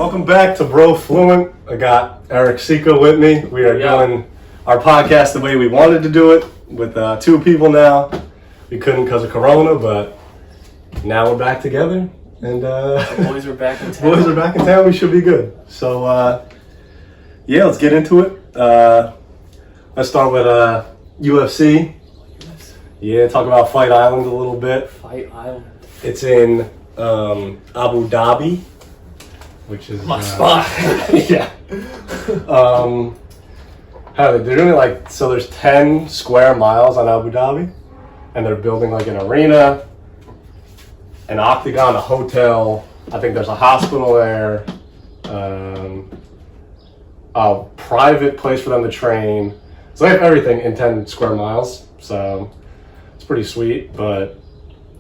Welcome back to Bro Fluent. I got Eric Sica with me. We are doing our podcast the way we wanted to do it with two people now. We couldn't because of Corona, but now we're back together. And the boys are back in town. Boys are back in town. We should be good. So, let's get into it. Let's start with UFC. Yeah, talk about Fight Island a little bit. Fight Island. It's in Abu Dhabi, which is my spot. Yeah. They're doing so there's 10 square miles on Abu Dhabi, and they're building like an arena, an octagon, a hotel. I think there's a hospital there, a private place for them to train. So they have everything in 10 square miles. So it's pretty sweet, but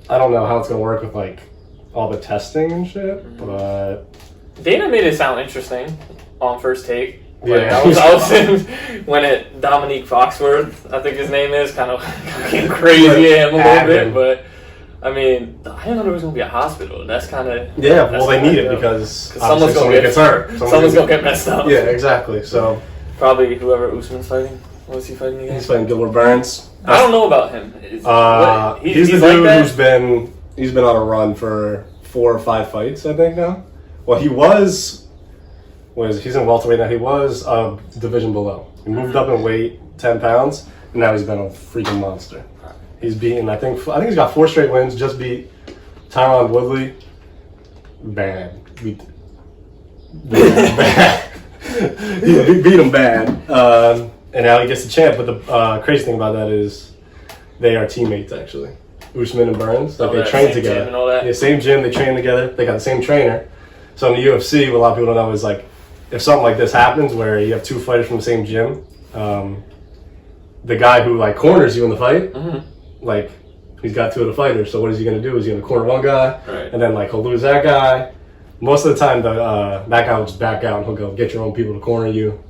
I don't know how it's gonna work with all the testing and shit. But Dana made it sound interesting on First Take. Yeah, I was when Dominique Foxworth, I think his name is, kind of came crazy at him a little bit, but I mean, I didn't know there was going to be a hospital. That's kind of... Yeah, well, they need it because someone's going to get hurt. Someone's going to get messed up. Yeah, exactly. So probably whoever Usman's fighting. What is he fighting against? He's fighting Gilbert Burns. I don't know about him. He's the dude he's been on a run for 4 or 5 fights, I think, now. Well, he's in welterweight now. He was a division below. He moved up in weight 10 pounds, and now he's been a freaking monster. He's beaten, I think he's got 4 straight wins. Just beat Tyron Woodley. Bad. Beat him bad. And now he gets the champ. But the crazy thing about that is they are teammates, actually. Usman and Burns. They train together. Gym and all that. Yeah, same gym. They train together. They got the same trainer. So in the UFC, what a lot of people don't know is if something like this happens where you have 2 fighters from the same gym, the guy who corners you in the fight, he's got 2 of the fighters. So what is he going to do? Is he going to corner one guy, and then he'll lose that guy? Most of the time, that guy will just back out and he'll go get your own people to corner you.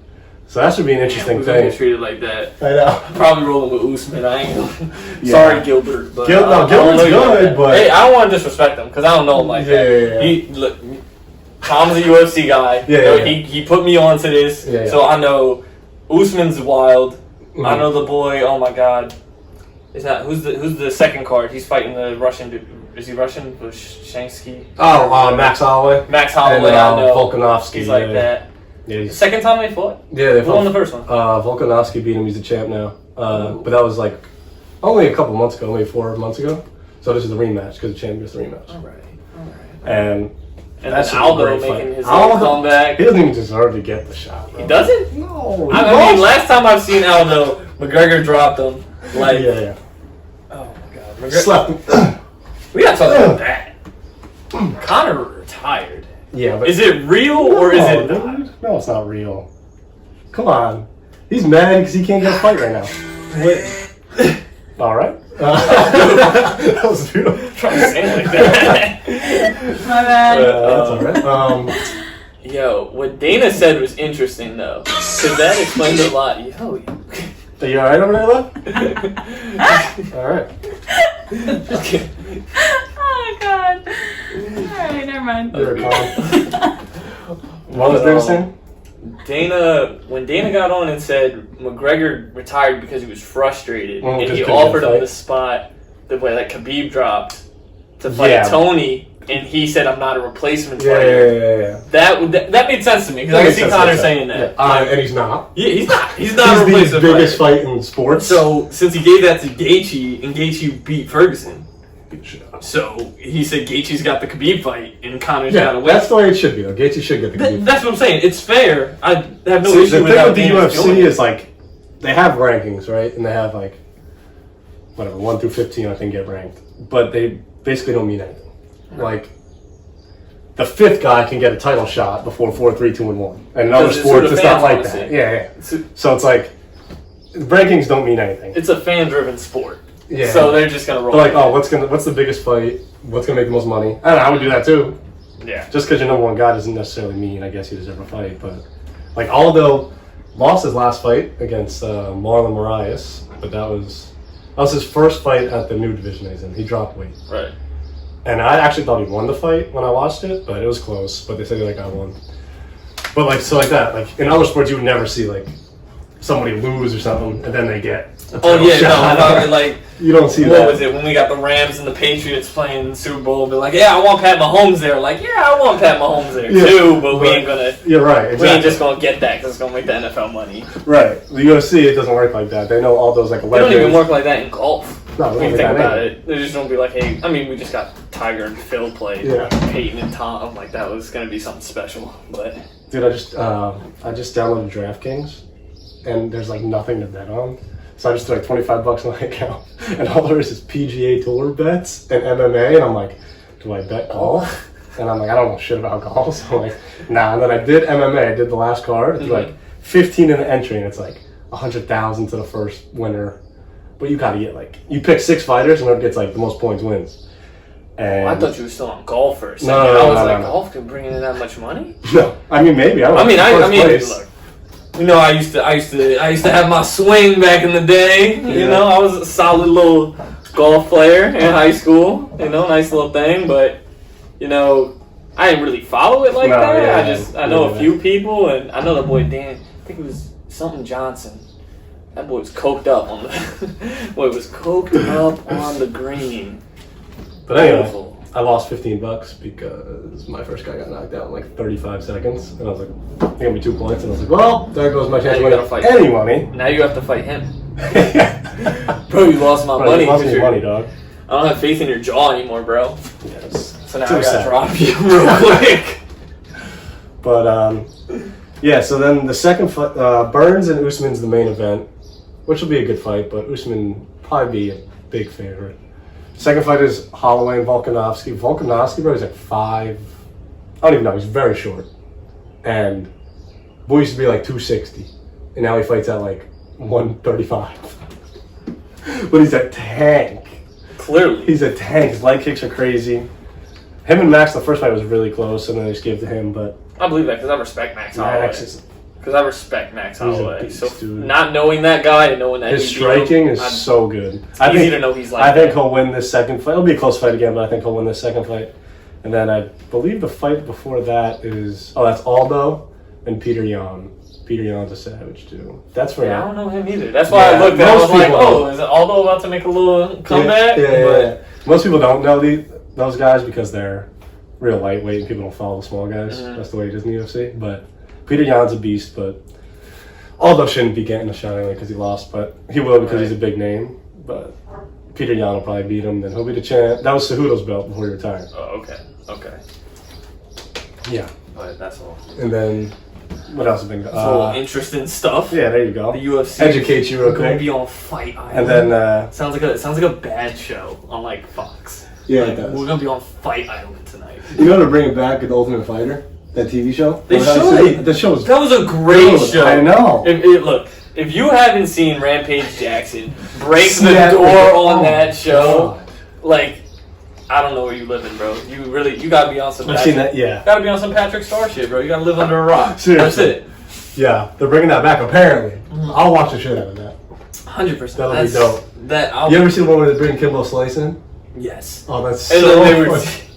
So that should be an interesting thing. Get treated like that. I know. Probably rolling with Usman. I ain't. Sorry, Gilbert. But Gilbert's good, but hey, I don't want to disrespect him because I don't know him like that. Tom's a UFC guy. He put me onto this, so I know Usman's wild. Mm-hmm. I know the boy. Oh my God, is that who's the second card? He's fighting the Russian dude. Is he Russian? Shansky? Max Holloway. Max Holloway. And, I know. Volkanovski. He's like that. Yeah, the second time they fought? Yeah, they fought. Who won the first one? Volkanovski beat him. He's the champ now. But that was only a couple months ago, maybe 4 months ago. So this is the rematch because the champ gets the rematch. All right. And that's Aldo making his comeback. He doesn't even deserve to get the shot, bro. He doesn't? No. I mean, last time I've seen Aldo, McGregor dropped him. Yeah. Oh my God. McGregor slapped him. We gotta talk about that. Conor retired. Yeah, but is it real or is it not? Dude. No, it's not real. Come on. He's mad because he can't get a fight right now. Wait. All right. That was beautiful. I'm trying to say it like that. My bad. That's all right. Yo, what Dana said was interesting though, because that explained a lot. Yo, are you all right over there, love? All right. Just kidding. Oh God. Alright, never mind. You're calm. What was Dana saying? When Dana got on and said McGregor retired because he was frustrated, and he couldn't offered him the spot the way that Khabib dropped to fight Tony, and he said, "I'm not a replacement fighter." Yeah. That made sense to me because I can see Conor saying that. And he's not. Yeah, he's not. He's not a replacement fighter. He's the biggest fight in sports. So since he gave that to Gaethje, and Gaethje beat Ferguson. So he said Gaethje's got the Khabib fight and Conor's got to win. That's the way it should be though. Gaethje should get the Khabib fight. That's what I'm saying. It's fair. I have no issue with that. The thing with the UFC is they have rankings, right? And they have 1 through 15 I think get ranked. But they basically don't mean anything. The 5th guy can get a title shot before 4, 3, 2, and 1. And in other sports it's not like that. Yeah. So it's rankings don't mean anything. It's a fan driven sport. Yeah. So they're just gonna roll. What's the biggest fight? What's gonna make the most money? I don't know. I would do that too. Yeah. Just because you're number 1 guy doesn't necessarily mean I guess you deserve a fight. But Aldo lost his last fight against Marlon Moraes, but that was his first fight at the new division he's in. He dropped weight. Right. And I actually thought he won the fight when I watched it, but it was close. But they said he got won. But like that, like in other sports, you would never see like somebody lose or something, and then they get. Oh yeah, no, like you don't see what that. What was it when we got the Rams and the Patriots playing the Super Bowl? Be like, yeah, I want Pat Mahomes there. Like, yeah, I want Pat Mahomes there too, but we ain't gonna. You're right. Exactly. We ain't just gonna get that because it's gonna make the NFL money. Right. The UFC, it doesn't work like that. They know all those like. They don't even work like that in golf. No, when you think about it, they just don't be like, hey. I mean, we just got Tiger and Phil played. Yeah. Peyton and Tom. Like that was gonna be something special, but. Dude, I just downloaded DraftKings, and there's like nothing to bet on. So I just threw like $25 in my account, and all there is PGA Tour bets and MMA, and I'm like, do I bet golf? And I'm like, I don't know shit about golf, so I'm like, nah. And then I did MMA, I did the last card, it's like 15 in the entry, and it's like 100,000 to the first winner. But you gotta get like, you pick 6 fighters, and whoever gets like the most points wins. And I thought you were still on golf first. No, I was like, golf can bring in that much money? No, I mean maybe. I mean, look. You know, I used to have my swing back in the day. Yeah. You know, I was a solid little golf player in high school. You know, nice little thing. But you know, I didn't really follow it like that. Yeah, I know a few people, and I know the boy Dan. I think it was something Johnson. That boy was coked up on the green. But anyway. I lost $15 because my first guy got knocked out in like 35 seconds, and I was like, "It's gonna be 2 points," and I was like, "Well, there goes my chance to win any money." Now you have to fight him. Bro, you lost my money. You lost me money, dog. I don't have faith in your jaw anymore, bro. Yes. So now I gotta drop you real quick. But yeah. So then the second fight, Burns and Usman's the main event, which will be a good fight, but Usman probably be a big favorite. Second fight is Holloway and Volkanovski. Volkanovski, bro, he's like 5. I don't even know. He's very short. And boy used to be like 260. And now he fights at like 135. But he's a tank. Clearly. He's a tank. His leg kicks are crazy. Him and Max, the first fight was really close, and then they just gave it to him. But I believe that because I respect Max Holloway. Because I respect Max Holloway. Beast, so dude. Not knowing that guy and knowing that his striking is so good. It's easy to know he's like I think he'll win this second fight. It'll be a close fight again, but I think he'll win this second fight. And then I believe the fight before that is that's Aldo and Peter Yan. Peter Yan's a savage too. That's for I don't know him either. That's why I looked at. I was like, is it Aldo about to make a little comeback? Yeah. Most people don't know those guys because they're real lightweight and people don't follow the small guys. Mm-hmm. That's the way it is in the UFC. But Peter Yan's a beast, but Aldo shouldn't be getting a shot anyway because he lost, but he will because he's a big name. But Peter Yan will probably beat him, then he'll be the champ. That was Cejudo's belt before he retired. Oh, okay. Yeah. But that's all. And then, what else has been going on? Interesting stuff. Yeah, there you go. The UFC. Educate you real quick. Going to be on Fight Island. And then, sounds like a bad show on like Fox. Yeah, it does. We're going to be on Fight Island tonight. You know to bring it back with The Ultimate Fighter? That TV show? They should. That was a great show. I know. Look, if you haven't seen Rampage Jackson break the door on that show, like, I don't know where you living, bro. You gotta be on some. I've seen that. Yeah. Gotta be on some Patrick Star shit, bro. You gotta live under a rock. Seriously. That's it. Yeah, they're bringing that back. Apparently, I'll watch the shit out of that. 100%. That'll be dope. You ever see the one where they bring Kimbo Slice in? Yes. Oh, that's so funny.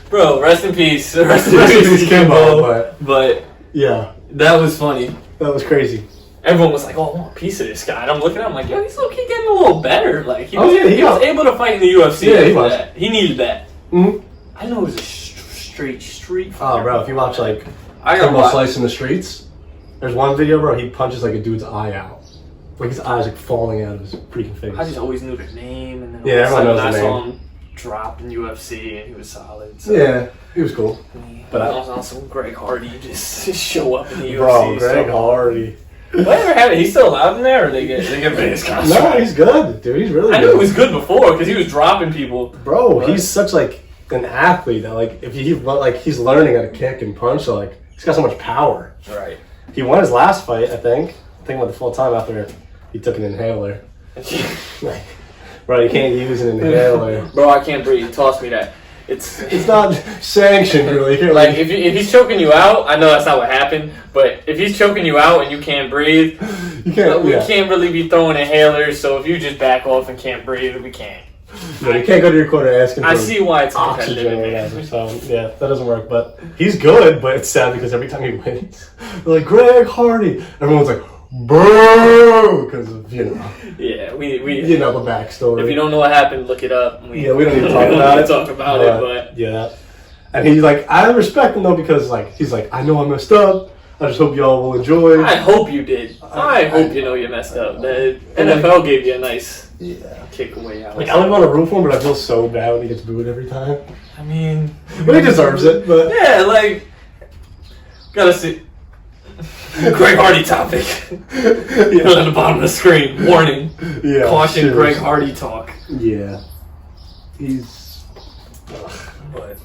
Bro, rest in peace. Rest in peace, Kimbo. But yeah, that was funny. That was crazy. Everyone was like, "Oh, I want a piece of this guy." And I'm looking at him like, "Yo, he's low-key getting a little better." Like he was able to fight in the UFC. Yeah, he was. That. He needed that. Mm-hmm. I know it was a straight street fight. Oh, bro, if you watch like Kimbo Slice in the streets, there's one video, bro. He punches like a dude's eye out. Like his eyes like falling out of his freaking face. I just always knew their name, and then everyone knows the name. I saw him drop in UFC, and he was solid. So. Yeah, he was cool. But I was on some Greg Hardy just show up in the UFC. Bro, Greg Hardy. Whatever happened? He's still alive in there, or they get his contract? No, he's good, dude. He's really good. I knew he was good before because he was dropping people. Bro, he's such like an athlete that like if he's learning how to kick and punch, so like he's got so much power. Right. He won his last fight, I think. Went the full time after he took an inhaler. Bro, you can't use an inhaler. Bro, I can't breathe. Toss me that. It's not sanctioned, really. Like if he's choking you out, I know that's not what happened. But if he's choking you out and you can't breathe, we can't really be throwing inhalers. So if you just back off and can't breathe, we can't. Yeah, you can't go to your corner asking for I see why it's oxygen or competitive. whatever. So yeah, that doesn't work. But he's good. But it's sad because every time he wins, they're like Greg Hardy. Everyone's like, boo, because of Yeah, we you know the backstory. If you don't know what happened, look it up. We don't need to talk about it. Talk about it, but yeah. And he's like, I respect him though because like he's like, I know I messed up. I just hope y'all will enjoy. I hope you did. I hope you know you messed up. The NFL gave you a nice kick away out. Like I don't want to root for him, but I feel so bad when he gets booed every time. I mean, but he deserves it. But yeah, like gotta see. Greg Hardy topic. At the bottom of the screen. Warning. Yeah. Caution. Seriously. Greg Hardy talk. Yeah. He's. But.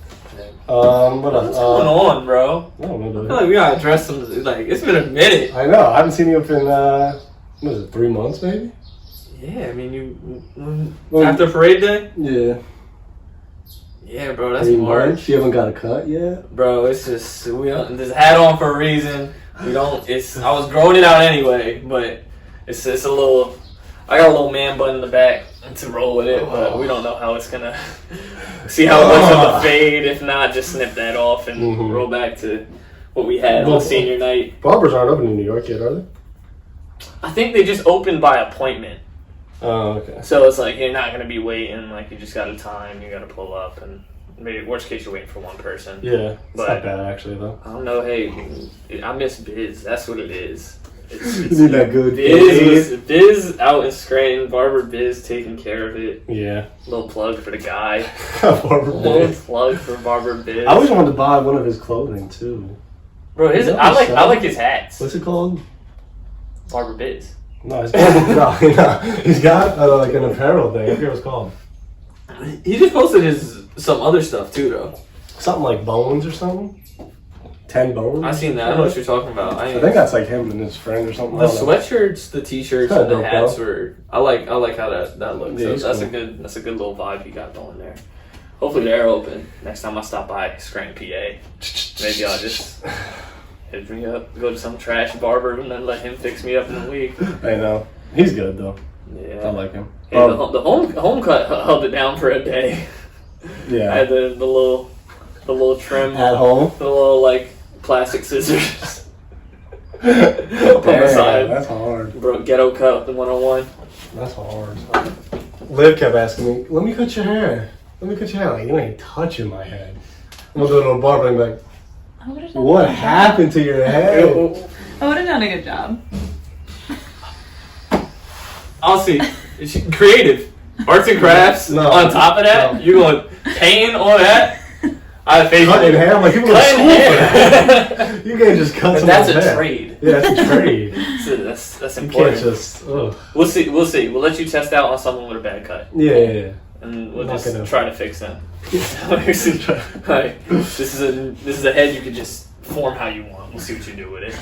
What else? What's going on, bro? I don't know. I feel like we gotta address some. Like it's been a minute. I know. I haven't seen you up in what is it? 3 months, maybe. Yeah, I mean you after parade day. Yeah. Yeah, bro, that's March. You haven't got a cut yet, bro. It's just we don't. This hat on for a reason. We don't. It's. I was growing it out anyway, but it's a little. I got a little man bun in the back to roll with it, but we don't know how it's gonna. See how much of the fade. If not, just snip that off and roll back to what we had on senior night. Barbers aren't open in New York yet, are they? I think they just opened by appointment. Oh, okay. So it's like you're not gonna be waiting. Like you just got a time. You got to pull up, and maybe worst case you're waiting for one person. Yeah, but it's not bad actually though. I don't know. Hey, I miss Biz. That's what it is. It's you need that good Biz out in Scranton. Barber Biz taking care of it. Yeah. Little plug for the guy. Barber Little Biz. plug for Barber Biz. I always wanted to buy one of his clothing too. Bro, I like his hats. What's it called? Barber Biz. No, he's got like an apparel thing. I forget what it's called. He just posted some other stuff too, though. Something like Bones or something. 10 Bones. I seen that. I don't know what you're talking about. I think that's like him and his friend or something. The sweatshirts, the t-shirts, and the hats were. I like how that looks. Yeah, so that's cool. that's a good little vibe you got going there. Hopefully they're open next time I stop by Scranton, PA. Maybe I'll just hit me up, go to some trash barber, and then let him fix me up in a week. I know. He's good though. Yeah, I like him. Hey, the home cut held it down for a day. Yeah. I had the little trim at home. The little like plastic scissors on the side. That's hard. Bro, ghetto cut the 101. That's hard. Liv kept asking me, "Let me cut your hair. Let me cut your hair." Like, you ain't touching my head. I'm gonna go to a barber and be like, "What happened to your head?" I would have done a good job. I'll see. Creative. Arts and crafts. No, on top of that, you're going painting on that. I think cutting hair. I'm like, people go to school for that. You can't just cut. That's a trade. Yeah, that's a trade. That's important. You can't just. Ugh. We'll see. We'll let you test out on someone with a bad cut. Yeah. And we'll just try to fix them. Like, this is a head you can just form how you want. We'll see what you do with it.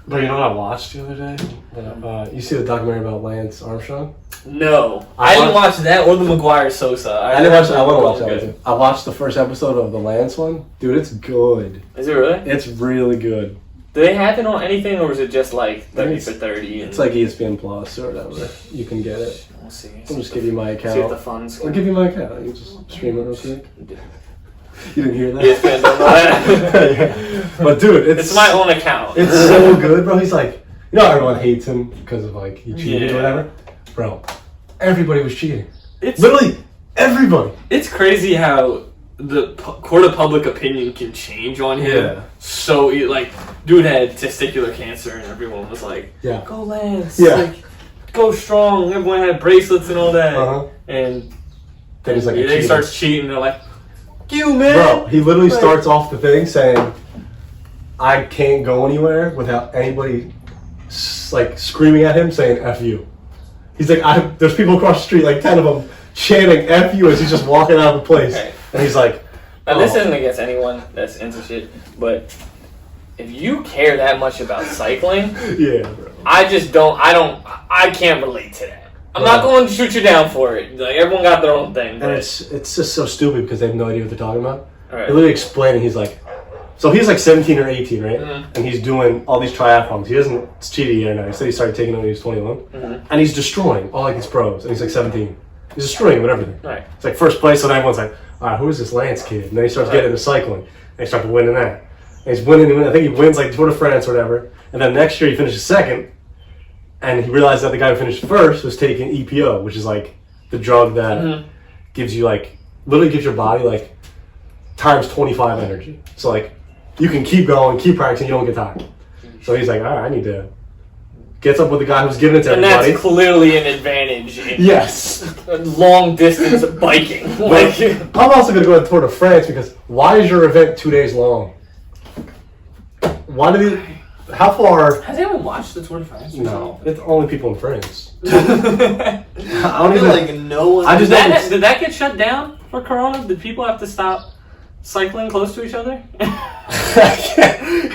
But you know what I watched the other day? You see the documentary about Lance Armstrong? No, I didn't watch that or the McGuire Sosa. I didn't watch. I want to watch that one too. I watched the first episode of the Lance one. Dude, it's good. Is it really? It's really good. Do they have it on anything, or is it just like 30 for 30? It's like ESPN Plus or whatever. You can get it. We'll see. I'll just give you my account. See if the funds. I'll give you my account. You just stream it real quick. You didn't hear that? ESPN don't know that. Yeah. But dude, it's my own account. It's so good, bro. He's like, you know, everyone hates him because of like he cheated or whatever, bro. Everybody was cheating. It's literally everybody. It's crazy how the court of public opinion can change on him. Yeah. So like, dude had testicular cancer, and everyone was like, "Yeah, go Lance, yeah, like, go strong." Everyone had bracelets and all that, and then he's like, he starts cheating. They're like, "You man, bro." He literally starts off the thing saying, "I can't go anywhere without anybody like screaming at him saying F you." He's like, there's people across the street, like 10 of them, chanting F you as he's just walking out of the place. Okay. And he's like, now this isn't against anyone that's into shit, but if you care that much about cycling, yeah, bro. I can't relate to that. I'm not going to shoot you down for it. Like, everyone got their own thing. And it's just so stupid because they have no idea what they're talking about. Right. They're literally explaining, he's like, so he's like 17 or 18, right? Mm-hmm. And he's doing all these triathlons. He doesn't cheat yet now. He said he started taking them when he was 21. Mm-hmm. And he's destroying all like these pros. And he's like 17. He's a string with everything. Right. It's like first place, so then everyone's like, all right, who is this Lance kid? And then he starts getting into cycling. And he starts winning that. And he's winning. I think he wins like Tour de France or whatever. And then next year he finishes second. And he realized that the guy who finished first was taking EPO, which is like the drug that gives you like, literally gives your body like times 25 energy. So like, you can keep going, keep practicing, you don't get tired. So he's like, all right, I need to. Gets up with the guy who's giving it to everybody. And that's clearly an advantage in long distance biking. I'm also going to go to Tour de France because why is your event 2 days long? Why did he? How far? Has anyone watched the Tour de France? No, it's only people in France. I feel like no one. Did that get shut down for Corona? Did people have to stop cycling close to each other?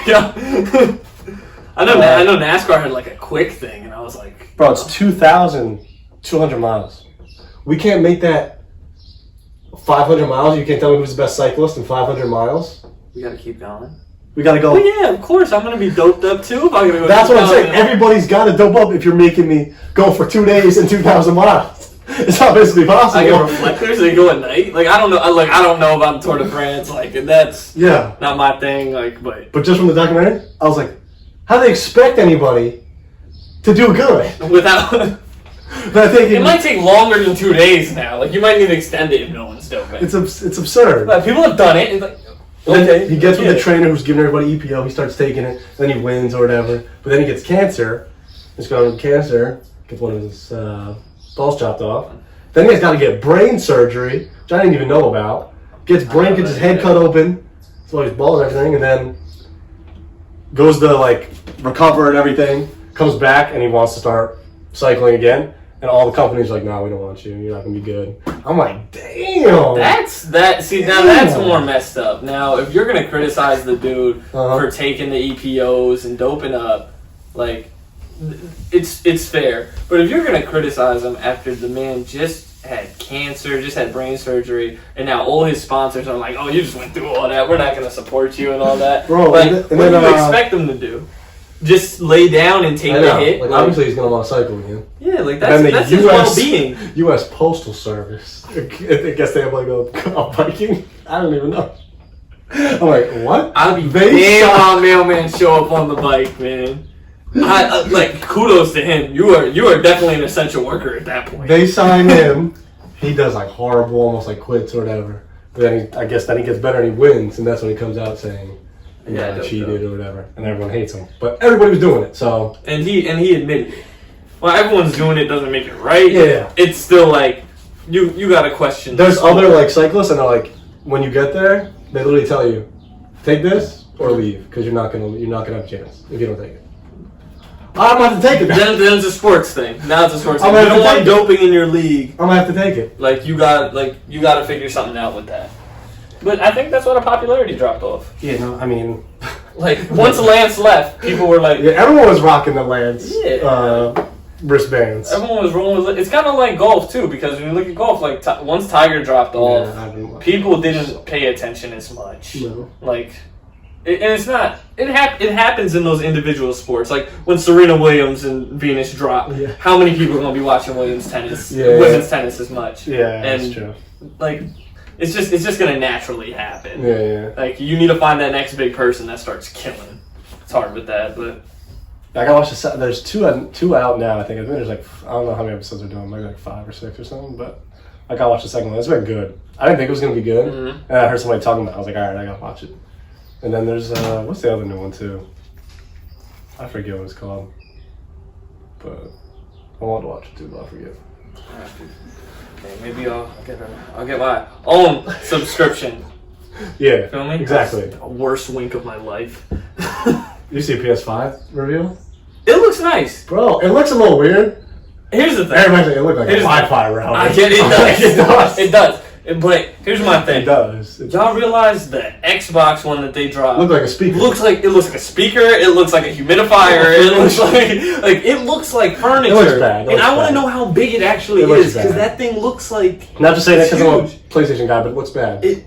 Yeah. I know NASCAR had like a quick thing, and I was like, bro, it's 2,200 miles. We can't make that 500 miles. You can't tell me who's the best cyclist in 500 miles. We gotta keep going. We gotta go. Well, yeah, of course. I'm gonna be doped up too if I'm gonna go. That's what I'm saying. Everybody's gotta dope up if you're making me go for 2 days and 2,000 miles. It's not basically possible. I get reflectors. They go at night. Like I don't know. I don't know about the Tour de France. Like that's not my thing. Like, but just from the documentary, I was like, how do they expect anybody to do good without? But I think it might take longer than 2 days now. Like you might need to extend it if no one's doping. It's absurd. But people have done it. It's like, okay, he gets with the trainer who's giving everybody EPO. He starts taking it, then he wins or whatever. But then he gets cancer. He's going with cancer. Gets one of his balls chopped off. Then he's got to get brain surgery, which I didn't even know about. Gets his head cut open. So his balls and everything, and then goes to like recover and everything. Comes back and he wants to start cycling again. And all the companies are like, nah, we don't want you. You're not gonna be good. I'm like, damn. That's more messed up. Now, if you're gonna criticize the dude for taking the EPOs and doping up, like, it's fair. But if you're gonna criticize him after the man just had cancer, just had brain surgery, and now all his sponsors are like, oh, you just went through all that. We're not gonna support you and all that. Bro, like, what do you expect him to do? Just lay down and take the hit? Like, obviously, he's going to want to cycle again. Yeah, like, that's his well-being. U.S. Postal Service. I guess they have, like, a biking? I don't even know. I'm like, what? I'd be damn my mailman show up on the bike, man. Like, kudos to him. You are definitely an essential worker at that point. They sign him. He does, like, horrible, almost, like, quits or whatever. But then I guess then he gets better and he wins, and that's when he comes out saying... I cheated or whatever, and everyone hates him. But everybody was doing it, so and he admitted it. Well, everyone's doing it doesn't make it right. Yeah, it's still like you got to question. There's other like cyclists, and they're like, when you get there, they literally tell you, take this or leave, because you're not gonna have a chance if you don't take it. I'm gonna have to take it. Then it's a sports thing. Now it's a sports thing. You don't want doping in your league. I'm gonna have to take it. Like you got to figure something out with that. But I think that's why the popularity dropped off. Yeah, no, I mean... Like, once Lance left, people were like... Yeah, everyone was rocking the Lance wristbands. Everyone was rolling with it. It's kind of like golf, too, because when you look at golf, like, once Tiger dropped off, people didn't pay attention as much. No. Like, and it's not... It happens in those individual sports. Like, when Serena Williams and Venus drop, how many people are going to be watching women's tennis tennis as much? Yeah, that's true. Like... It's just gonna naturally happen. Yeah. Like you need to find that next big person that starts killing. It's hard with that, but I gotta watch the. There's two out now. I think there's like I don't know how many episodes they're doing. Maybe like 5 or 6 or something. But I gotta watch the second one. It's been good. I didn't think it was gonna be good, and I heard somebody talking about it. I was like, all right, I gotta watch it. And then there's what's the other new one too? I forget what it's called, but I want to watch it too, but I forget. Okay, maybe I'll get my own subscription. Yeah, feel me? Exactly. That's the worst wink of my life. You see a PS5 review? It looks nice, bro. It looks a little weird. Here's the thing. Everybody, it looks like a Wi-Fi router. I get it. Does. It does. But here's my thing. It does. Y'all realize the Xbox one that they dropped looks like a speaker. It looks like a speaker. It looks like a humidifier. It looks it looks like furniture. It looks bad. And I want to know how big it actually is because that thing looks like. Not just saying that because I'm a PlayStation guy, but it looks bad. It's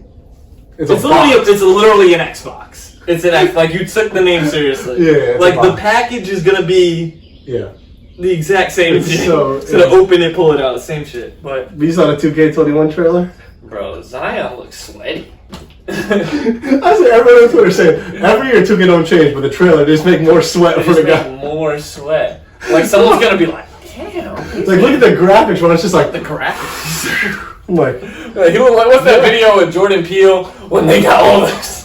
literally an Xbox. It's an like you took the name seriously. Yeah. Like the package is gonna be. Yeah. The exact same It's thing. so- to open it, pull it out, same shit. But You saw the 2K21 trailer? bro, Zion looks sweaty. I said everyone on Twitter saying every year 2K don't change, but the trailer they just make more sweat for the guy. More sweat. Like someone's gonna be like, damn. Like look at the graphics when it's just like The graphics. I'm like What's that video with Jordan Peele when they got all this?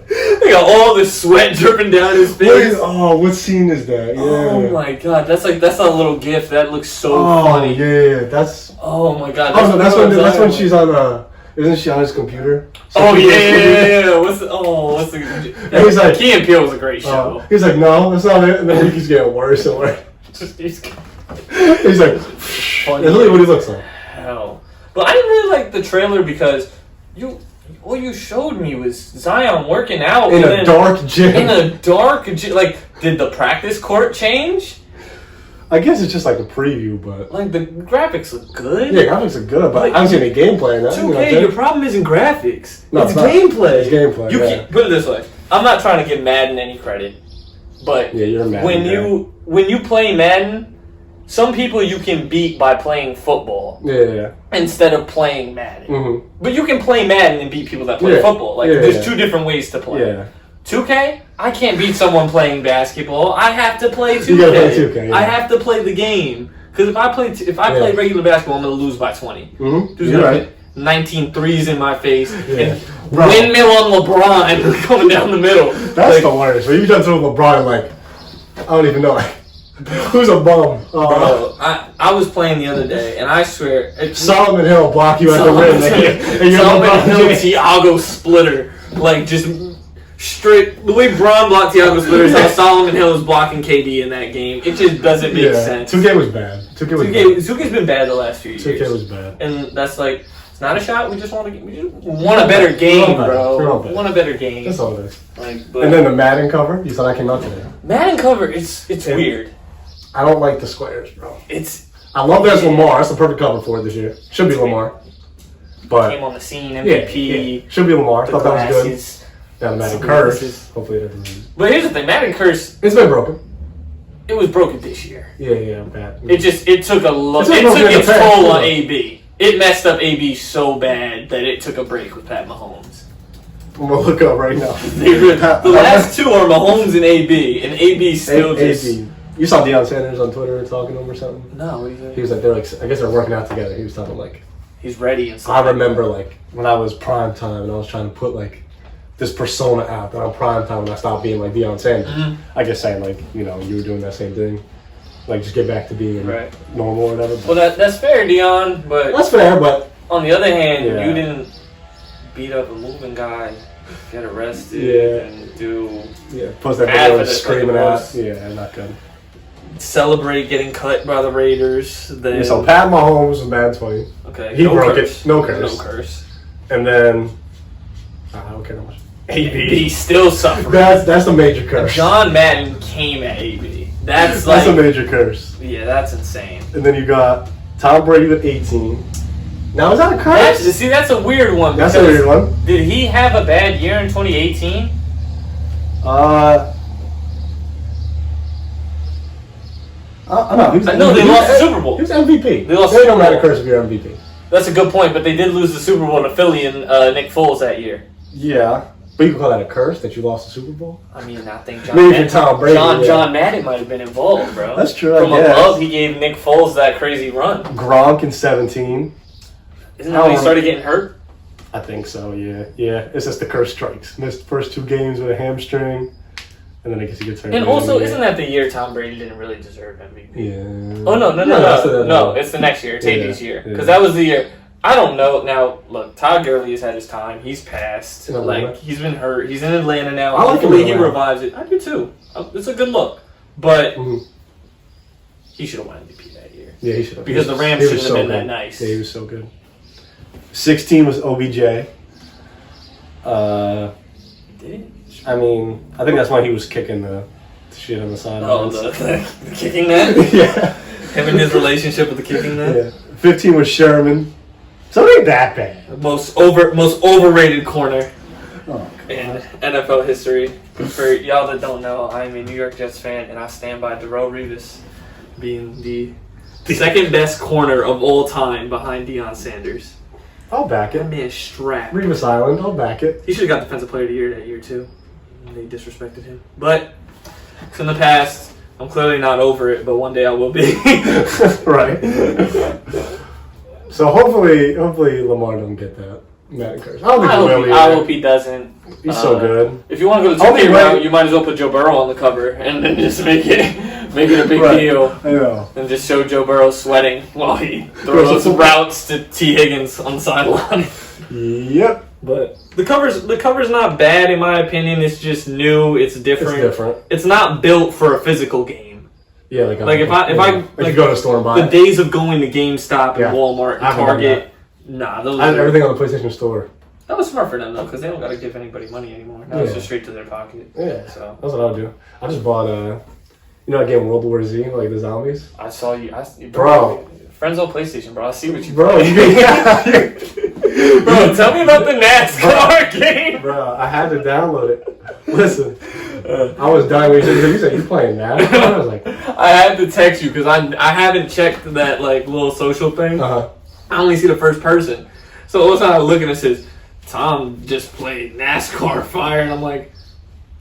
They got all this sweat dripping down his face. what scene is that? Yeah. Oh my god, that's a little gif. That looks so funny. Yeah, that's. Oh my god. Oh, no, that's when she's on. Isn't she on his computer? Oh yeah. What's the? And he's like, Key and Peele was a great show. He's like, no, that's not it. And then he keeps getting worse and worse. He's like, Funny. that's really what he looks like. Hell, but I didn't really like the trailer because what you showed me was Zion working out In a dark gym. Like, did the practice court change? I guess it's just like a preview, but Like, the graphics look good. yeah, graphics are good, but I haven't seen any gameplay. 2K, your problem isn't graphics. No, it's it's not. gameplay. It's gameplay. You yeah. can't, put it this way. I'm not trying to give Madden any credit, but Yeah, you're mad. when you play Madden, some people you can beat by playing football Yeah. instead of playing Madden. Mm-hmm. But you can play Madden and beat people that play football. Like, there's two different ways to play. Yeah. 2K, I can't beat someone playing basketball. I have to play 2K. You gotta play 2K, yeah. I have to play the game. Because if I play regular basketball, I'm going to lose by 20. Mm-hmm. Dude's You're gonna right. hit 19 threes in my face. Yeah. And Bro. windmill on LeBron coming down the middle. That's the worst. When you done through LeBron, like, I don't even know. Who's a bum? Bro, I was playing the other day, and I swear... Solomon Hill block you at the rim. Solomon Hill, Thiago splitter. Like, just straight... The way Bron blocked Thiago splitter is how Solomon Hill is blocking KD in that game. It just doesn't make sense. 2K was bad. 2K's been bad the last few years. 2K was bad. And that's like... It's not a shot. We just want a better game, bro. We want a better game. That's all it is. Like, And then the Madden cover, you said that came out today. Madden cover, it's weird. I don't like the squares, bro. I love that it's Lamar. That's the perfect cover for it this year. Should be Lamar. But came on the scene, MVP. Yeah. Should be Lamar. Thought that was Glasses. good. Now the Madden curse. Hopefully it doesn't. But here's the thing, Madden curse. It's been broken. It was broken this year. Yeah, bad. It took its toll on AB. It messed up AB so bad that it took a break with Pat Mahomes. I'm gonna look up right now. The last two are Mahomes and AB, and AB still just. You saw Deion Sanders on Twitter talking to him or something? No, what do you think? He was like, I guess they're working out together. He was talking like, he's ready and stuff. I remember like when I was prime time and I was trying to put like this persona out that I'm prime time when I stopped being like Deion Sanders. Mm-hmm. I guess saying like, you were doing that same thing. Like just get back to being normal or whatever. Well, that's fair, Deion, but that's fair, but on the other hand, you didn't beat up a moving guy, get arrested, and do post that video screaming out. Yeah, not good. Celebrate getting cut by the Raiders. Then so Pat Mahomes was bad 20. Okay, he broke it. No curse. And then I don't care how much. AB still suffering. That's a major curse. John Madden came at AB. That's a major curse. Yeah, that's insane. And then you got Tom Brady with 18. Now is that a curse? That's a weird one. That's a weird one. Did he have a bad year in 2018? No, they lost the Super Bowl. He was MVP. They lost. They don't matter curse if you're MVP. That's a good point, but they did lose the Super Bowl to Philly and Nick Foles that year. Yeah, but you can call that a curse that you lost the Super Bowl. I mean, I think John Madden might have been involved, bro. That's true. From above, he gave Nick Foles that crazy run. Gronk in 17. Isn't that when he started getting hurt? I think so. Yeah. It's just the curse strikes. Missed the first 2 games with a hamstring. And then I guess he gets hurt. And also, isn't that the year Tom Brady didn't really deserve MVP? Yeah. Oh, no. It's the next year. It's AB's year. Because that was the year. I don't know. Now, look, Todd Gurley has had his time. He's passed. Like, he's been hurt. He's in Atlanta now. Hopefully he revives it. I do too. It's a good look. But he should have won MVP that year. Yeah, he should have. Because the Rams shouldn't have been that nice. Yeah, he was so good. 16 was OBJ. Did he? I mean, I think that's why he was kicking the shit on the side. Oh, the kicking net? Yeah. Him and his relationship with the kicking net? Yeah. 15 was Sherman. So it ain't that bad. Most overrated corner in NFL history. For y'all that don't know, I'm a New York Jets fan, and I stand by Darrelle Revis. being the second best corner of all time behind Deion Sanders. I'll back That it. man is strapped. Revis Island, I'll back it. He should have got Defensive Player of the Year that year too. They disrespected him. But it's in the past. I'm clearly not over it, but one day I will be. Right. So hopefully Lamar doesn't get that. I hope he doesn't. He's so good. If you want to go the 2K route, you might as well put Joe Burrow on the cover and then just make it a big deal. I know. And just show Joe Burrow sweating while he throws routes to T. Higgins on the sideline. Yep. But the cover's not bad in my opinion. It's just new. It's different. It's different. It's not built for a physical game. Yeah, if I go to store and buy the days of going to GameStop and Walmart and Target. Nah, I have everything on the PlayStation Store. That was smart for them though, because they don't got to give anybody money anymore. Now it's just straight to their pocket. Yeah, so that's what I would do. I just bought that game World War Z, like the zombies. I saw you, bro. Friends on PlayStation, bro. I see what you. Bro, bro, tell me about the NASCAR game. Bro, I had to download it. Listen, I was dying when you said you playing NASCAR. I was like, I had to text you because I haven't checked that like little social thing. I only see the first person. So all of a sudden I look and it says, Tom just played NASCAR Fire. And I'm like,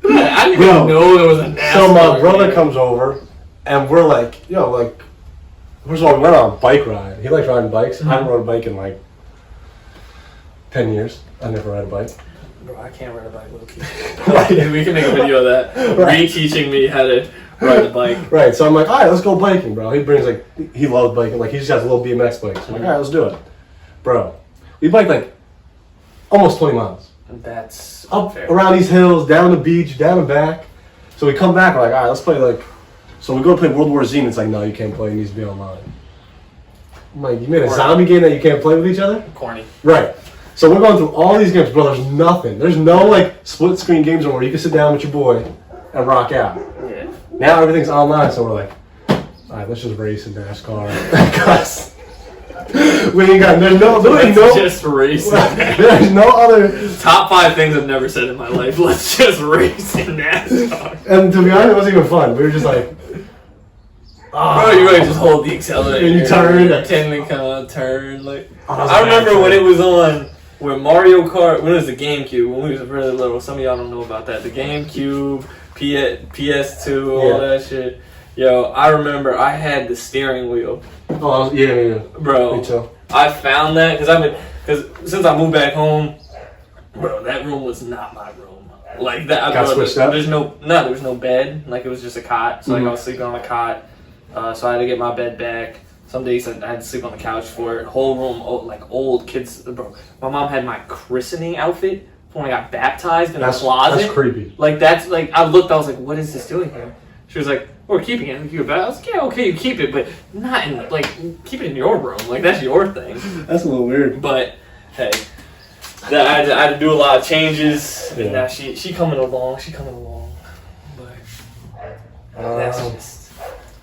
I didn't even know there was a NASCAR. So my brother comes over and we're like, first of all, we went on a bike ride. He likes riding bikes. Mm-hmm. I haven't rode a bike in like 10 years. I never ride a bike. Bro, I can't ride a bike, low-key. Right. We can make a video of that. Right. Re-teaching me how to ride a bike. Right, so I'm like, all right, let's go biking, bro. He brings he loves biking. Like, he just has a little BMX bike. So I'm like, all right, let's do it. Bro, we biked like almost 20 miles. That's up around these hills, down the beach, down and back. So we come back, we're like, all right, let's play so we go to play World War Z, and it's like, no, you can't play, it needs to be online. I'm like, you made a zombie game that you can't play with each other? Corny. Right. So we're going through all these games, bro. There's nothing. There's no split screen games where you can sit down with your boy and rock out. Yeah. Now everything's online, so we're like, all right, let's just race in NASCAR. Because we ain't got just racing. There's no other top 5 things I've never said in my life. Let's just race in NASCAR. And to be honest, it wasn't even fun. We were just like, bro, you really just hold the accelerator and you turn, pretend to kind of turn. I remember when it was on with Mario Kart. When it was the GameCube, when we was really little. Some of y'all don't know about that. The GameCube, PS2, all that shit. Yo, I remember I had the steering wheel. Oh yeah. Bro, me too. I found that because since I moved back home, bro, that room was not my room. Like that, got switched up. There was no bed. Like it was just a cot. So I was sleeping on a cot. So I had to get my bed back. Some days I had to sleep on the couch for it. Whole room, old kids. Bro, my mom had my christening outfit when I got baptized in a closet. That's creepy. I looked. I was like, what is this doing here? She was like, we're keeping it. I was like, yeah, okay, you keep it, but not in keep it in your room. Like that's your thing. That's a little weird. But hey, I had to do a lot of changes, and now she coming along. But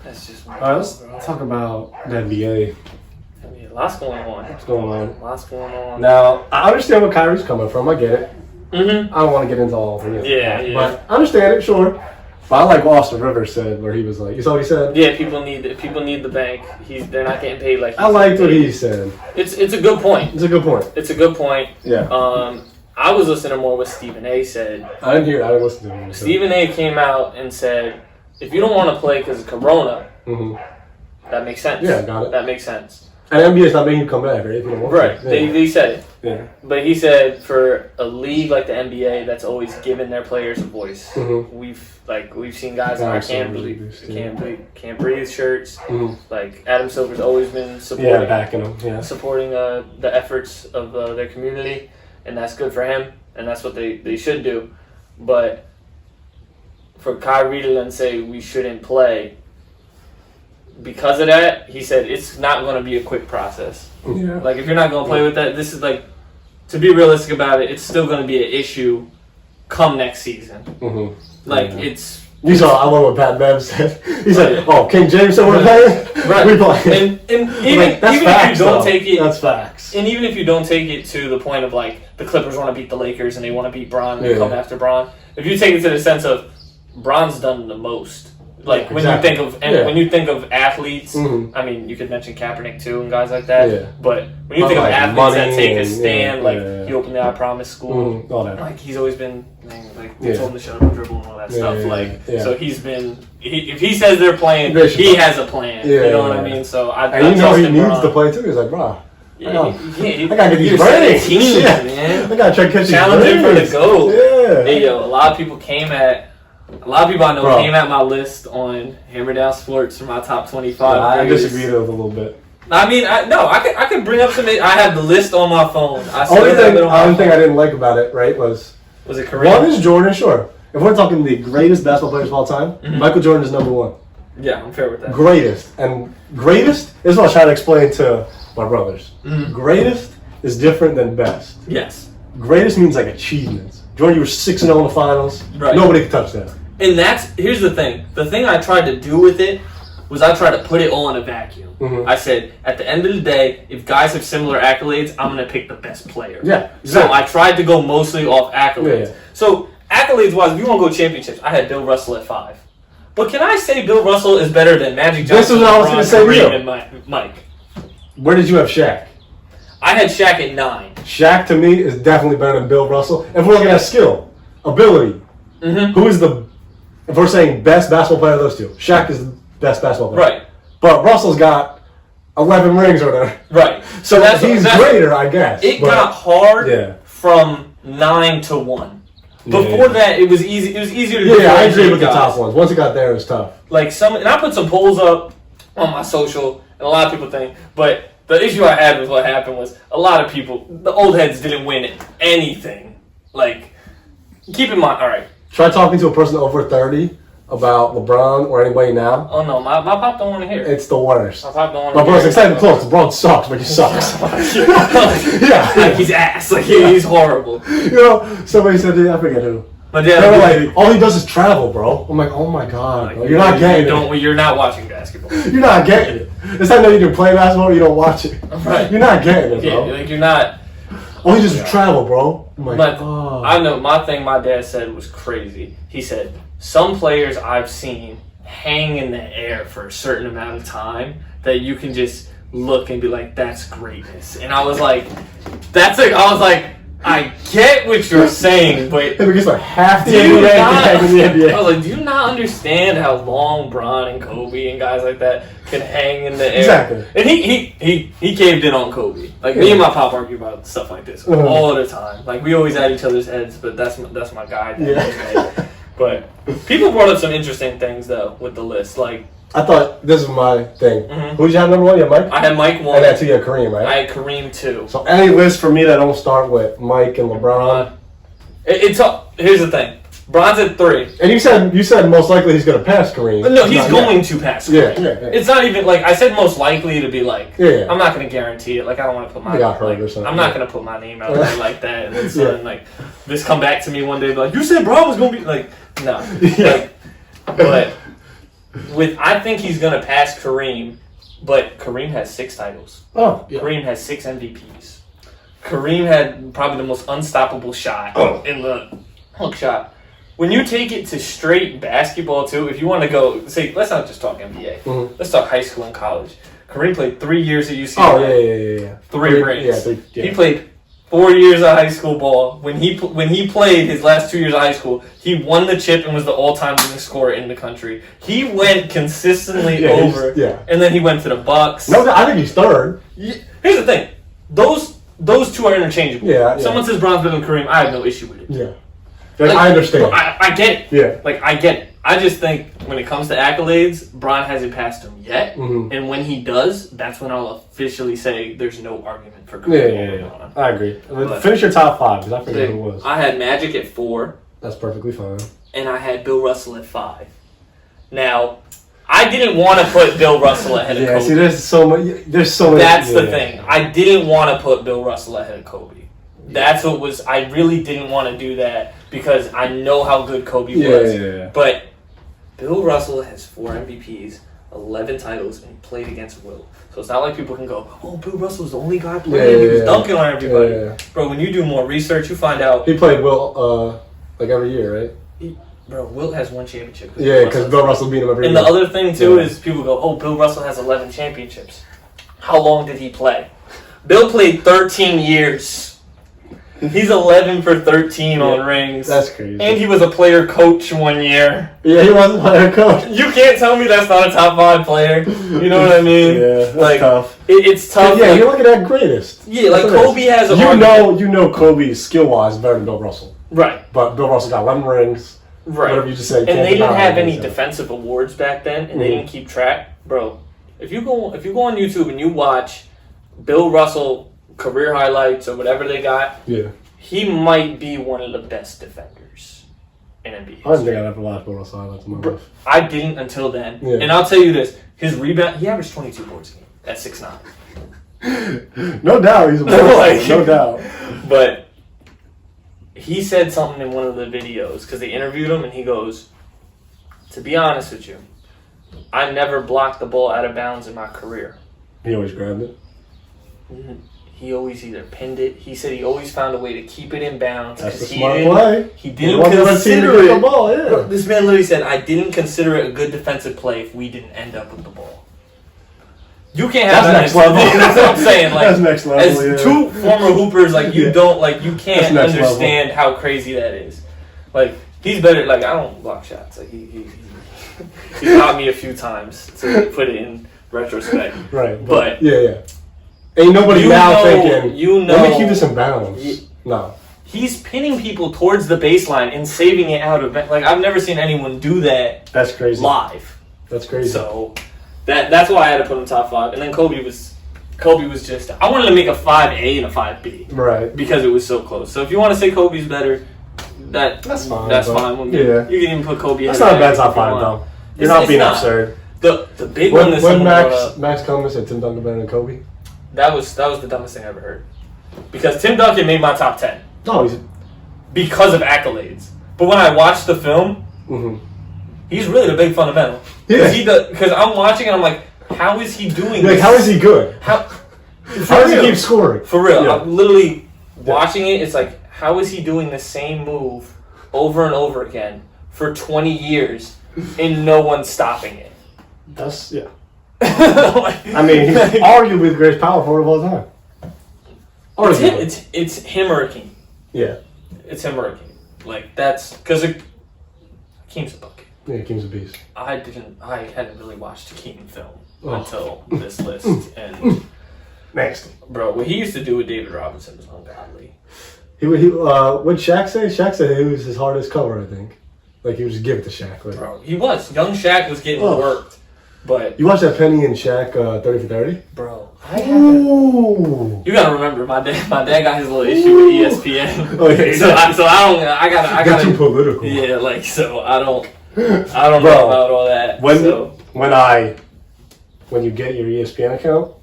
that's just. All right, let's talk about the NBA. Lots going on. What's going on? Lots going on. Now, I understand where Kyrie's coming from. I get it. Mm-hmm. I don't want to get into all of it. Yeah. But I understand it, sure. But I like what Austin Rivers said, where he was like, you saw what he said? Yeah, people need the bank. They're not getting paid like. I liked what he said. It's a good point. It's a good point. Yeah. I was listening more what Stephen A. said. I didn't listen to him. Stephen A. came out and said, if you don't want to play because of Corona, that makes sense. Yeah, got it. That makes sense. And NBA's not making you come back, right? If you don't want to. They said it. Yeah. But he said for a league like the NBA that's always given their players a voice. We've seen guys in our can't breathe shirts. Like Adam Silver's always been supporting backing them. Yeah. Supporting the efforts of their community, and that's good for him, and that's what they should do. But for Kyrie to then say we shouldn't play because of that, he said it's not going to be a quick process. Yeah. Like if you're not going to play with that, this is to be realistic about it, it's still going to be an issue come next season. It's. You saw, I love what Pat Bev said. He said, "Oh, King James said we're playing. Right. We playing." And even if you don't take it, that's facts. And even if you don't take it to the point of the Clippers want to beat the Lakers and they want to beat Bron and come after Bron, if you take it to the sense of Bron's done the most Like when you think of athletes, I mean, you could mention Kaepernick too and guys like that. Yeah. But when you think of athletes that take a stand, he opened the I Promise school. All that. Like he's always been like they told him to shut up, dribble, and all that stuff. So he's been. If he says they're playing, he has a plan. You know what I mean? So he needs to play too. He's like, bro. I gotta get these ratings. Man. I gotta try to catch these challenge him for the goal. Yeah. Hey yo, a lot of people I know came at my list on Hammer Down Sports for my top 25. I disagree with it a little bit. I mean, I could bring up some. I had the list on my phone. Only thing I didn't like about it, right, was it Kareem? One is Jordan, sure. If we're talking the greatest basketball players of all time, Michael Jordan is number one. Yeah, I'm fair with that. Greatest. And greatest is what I was trying to explain to my brothers. Greatest is different than best. Yes. Greatest means like achievements. Jordan, you were 6-0 in the finals. Right. Nobody could touch that. And here's the thing. The thing I tried to do with it was I tried to put it all in a vacuum. I said, at the end of the day, if guys have similar accolades, I'm going to pick the best player. Yeah. Exactly. So I tried to go mostly off accolades. Yeah. So accolades-wise, if you want to go championships, I had Bill Russell at 5. But can I say Bill Russell is better than Magic Johnson? This is what I was going to say to you. And Mike. Where did you have Shaq? I had Shaq at 9. Shaq, to me, is definitely better than Bill Russell. If we're looking at skill, ability, who is if we're saying best basketball player of those two, Shaq is the best basketball player. Right. But Russell's got 11 rings or whatever. Right. So he's greater, I guess. It got hard from 9 to 1. Before that, it was easy. It was easier to do. Yeah, I agree with the top ones. Once it got there, it was tough. Like and I put some polls up on my social, and a lot of people think, but the issue I had with what happened was a lot of people, the old heads didn't win anything. Like, keep in mind, all right. Try talking to a person over 30 about LeBron or anybody now. Oh no, my pop don't want to hear it. It's the worst. My pop don't want to hear it. My brother's excited close. LeBron sucks, but he sucks. Like he's ass. Like he's horrible. You know, somebody said, I forget who. But yeah, they were like, all he does is travel, bro. I'm like, oh my god, bro. You're not getting it. You're not watching basketball. You're not getting it. It's not that you can play basketball or you don't watch it. Right. You're not getting it, bro. Yeah, like you're not. All he does is travel, bro. I'm like, I know my thing my dad said was crazy. He said, some players I've seen hang in the air for a certain amount of time that you can just look and be like, that's greatness. And I was like, I get what you're saying, but because like half the NBA. I was like, do you not understand how long Bron and Kobe and guys like that can hang in the air? Exactly. And he caved in on Kobe. Like me and my pop argue about stuff like this all the time. Like we always at each other's heads, but that's my guy. But people brought up some interesting things though with the list. Like I thought this is my thing. Who did you have number 1? You had Mike? I had Mike 1. And that's 2, you had Kareem, right? I had Kareem 2. So any list for me that don't start with Mike and LeBron. Here's the thing. Bron's at 3. And you said most likely he's gonna pass Kareem. No, he's going to pass Kareem. Yeah. It's not even like I said most likely to be like I'm not gonna guarantee it. Like I don't want to put my I'm not gonna put my name out there like that and then sudden like this come back to me one day and be like, you said Bron was gonna be like no. Like, but I think he's gonna pass Kareem, but Kareem has 6 titles. Oh, yeah. Kareem has 6 MVPs. Kareem had probably the most unstoppable shot in the hook shot. When you take it to straight basketball too, if you want to go, say, let's not just talk NBA. Let's talk high school and college. Kareem played 3 years at UCLA. Oh yeah. 3 rings. He played 4 years of high school ball. When he played his last 2 years of high school, he won the chip and was the all-time leading scorer in the country. He went consistently over, and then he went to the Bucks. No, I think he's 3rd. Here's the thing: those two are interchangeable. Yeah. Someone says Bron's better than Kareem, I have no issue with it. Yeah. Like, I understand. I get it. Yeah. Like I get it. I just think when it comes to accolades, Bron hasn't passed him yet, and when he does, that's when I'll officially say there's no argument for Kareem. Yeah. I agree. Finish your top 5 because I forget who it was. I had Magic at 4. That's perfectly fine. And I had Bill Russell at 5. Now, I didn't want to put Bill Russell ahead of Kobe. See, there's so many. That's the thing. I didn't want to put Bill Russell ahead of Kobe. That's what was. I really didn't want to do that because I know how good Kobe was. Yeah. But Bill Russell has 4 MVPs, 11 titles, and he played against Will. So it's not like people can go, oh, Bill Russell's the only guy playing. He was dunking on everybody. Bro, when you do more research, you find out. He played Will like every year, right? Bro, Wilt has 1 championship. Yeah, because Bill Russell beat him every year. And the other thing, too, is people go, oh, Bill Russell has 11 championships. How long did he play? Bill played 13 years. He's 11 for 13 on rings. That's crazy. And he was a player coach 1 year. Yeah, he was a player coach. You can't tell me that's not a top 5 player. You know what I mean? Yeah, that's like, tough. It's tough. Yeah, like, you're looking at greatest. Yeah, like Kobe has a You know Kobe skill-wise better than Bill Russell. Right. But Bill Russell got 11 rings. Right. Whatever you just said. And they didn't have any defensive awards back then, and they didn't keep track. Bro, if you go on YouTube and you watch Bill Russell career highlights or whatever they got, he might be one of the best defenders in NBA. I didn't think I'd ever watch Bill Russell highlights in my life. I didn't until then. Yeah. And I'll tell you this, his rebound, he averaged 22 boards a game at 6'9". No doubt, he's a boy. No doubt. But he said something in one of the videos, because they interviewed him, and he goes, to be honest with you, I never blocked the ball out of bounds in my career. He always grabbed it? He always either pinned it. He said he always found a way to keep it in bounds. That's a smart play. He didn't consider it. The ball, yeah. This man literally said, I didn't consider it a good defensive play if we didn't end up with the ball. You can't have That's next level. That's what I'm saying. Like, that's next level. As two former hoopers, like you you can't understand how crazy that is. Like he's better. Like I don't block shots. Like he taught me a few times to put it in retrospect. Right. But yeah. Ain't nobody thinking, let me keep this in bounds. No. He's pinning people towards the baseline and saving it out of... Like, I've never seen anyone do that. That's crazy. Live. That's crazy. So, that's why I had to put him top 5. And then Kobe was just... I wanted to make a 5A and a 5B. Right. Because it was so close. So, if you want to say Kobe's better, that's fine. That's fine with me. Yeah. You can even put Kobe... That's not a bad top 5, though. You're not being absurd. The big one is... When Max Cummins said Tim Duncan better than Kobe... That was the dumbest thing I ever heard. Because Tim Duncan made my top 10. No, because of accolades. But when I watched the film, he's really the big fundamental. Yeah. Because I'm watching and I'm like, how is he doing this? How is he good? How does he keep scoring? For real. Yeah. I'm literally watching it. It's like, how is he doing the same move over and over again for 20 years and no one's stopping it? I mean, he's arguably the greatest power forward of all time. It's him or Akeem. Yeah. It's him or Akeem. Like, that's... Because Akeem's a bucket. Yeah, Akeem's a beast. I hadn't really watched Akeem film until this list. And nasty. Bro, what he used to do with David Robinson was ungodly. What'd Shaq say? Shaq said it was his hardest cover, I think. Like, he would just give it to Shaq. Like, bro, he was. Young Shaq was getting worked. But you watched that Penny and Shaq 30 for 30? Bro, I haven't. You gotta remember, my dad got his little issue with ESPN. Okay, so I gotta too political. Yeah, like so I don't know about all that. When you get your ESPN account,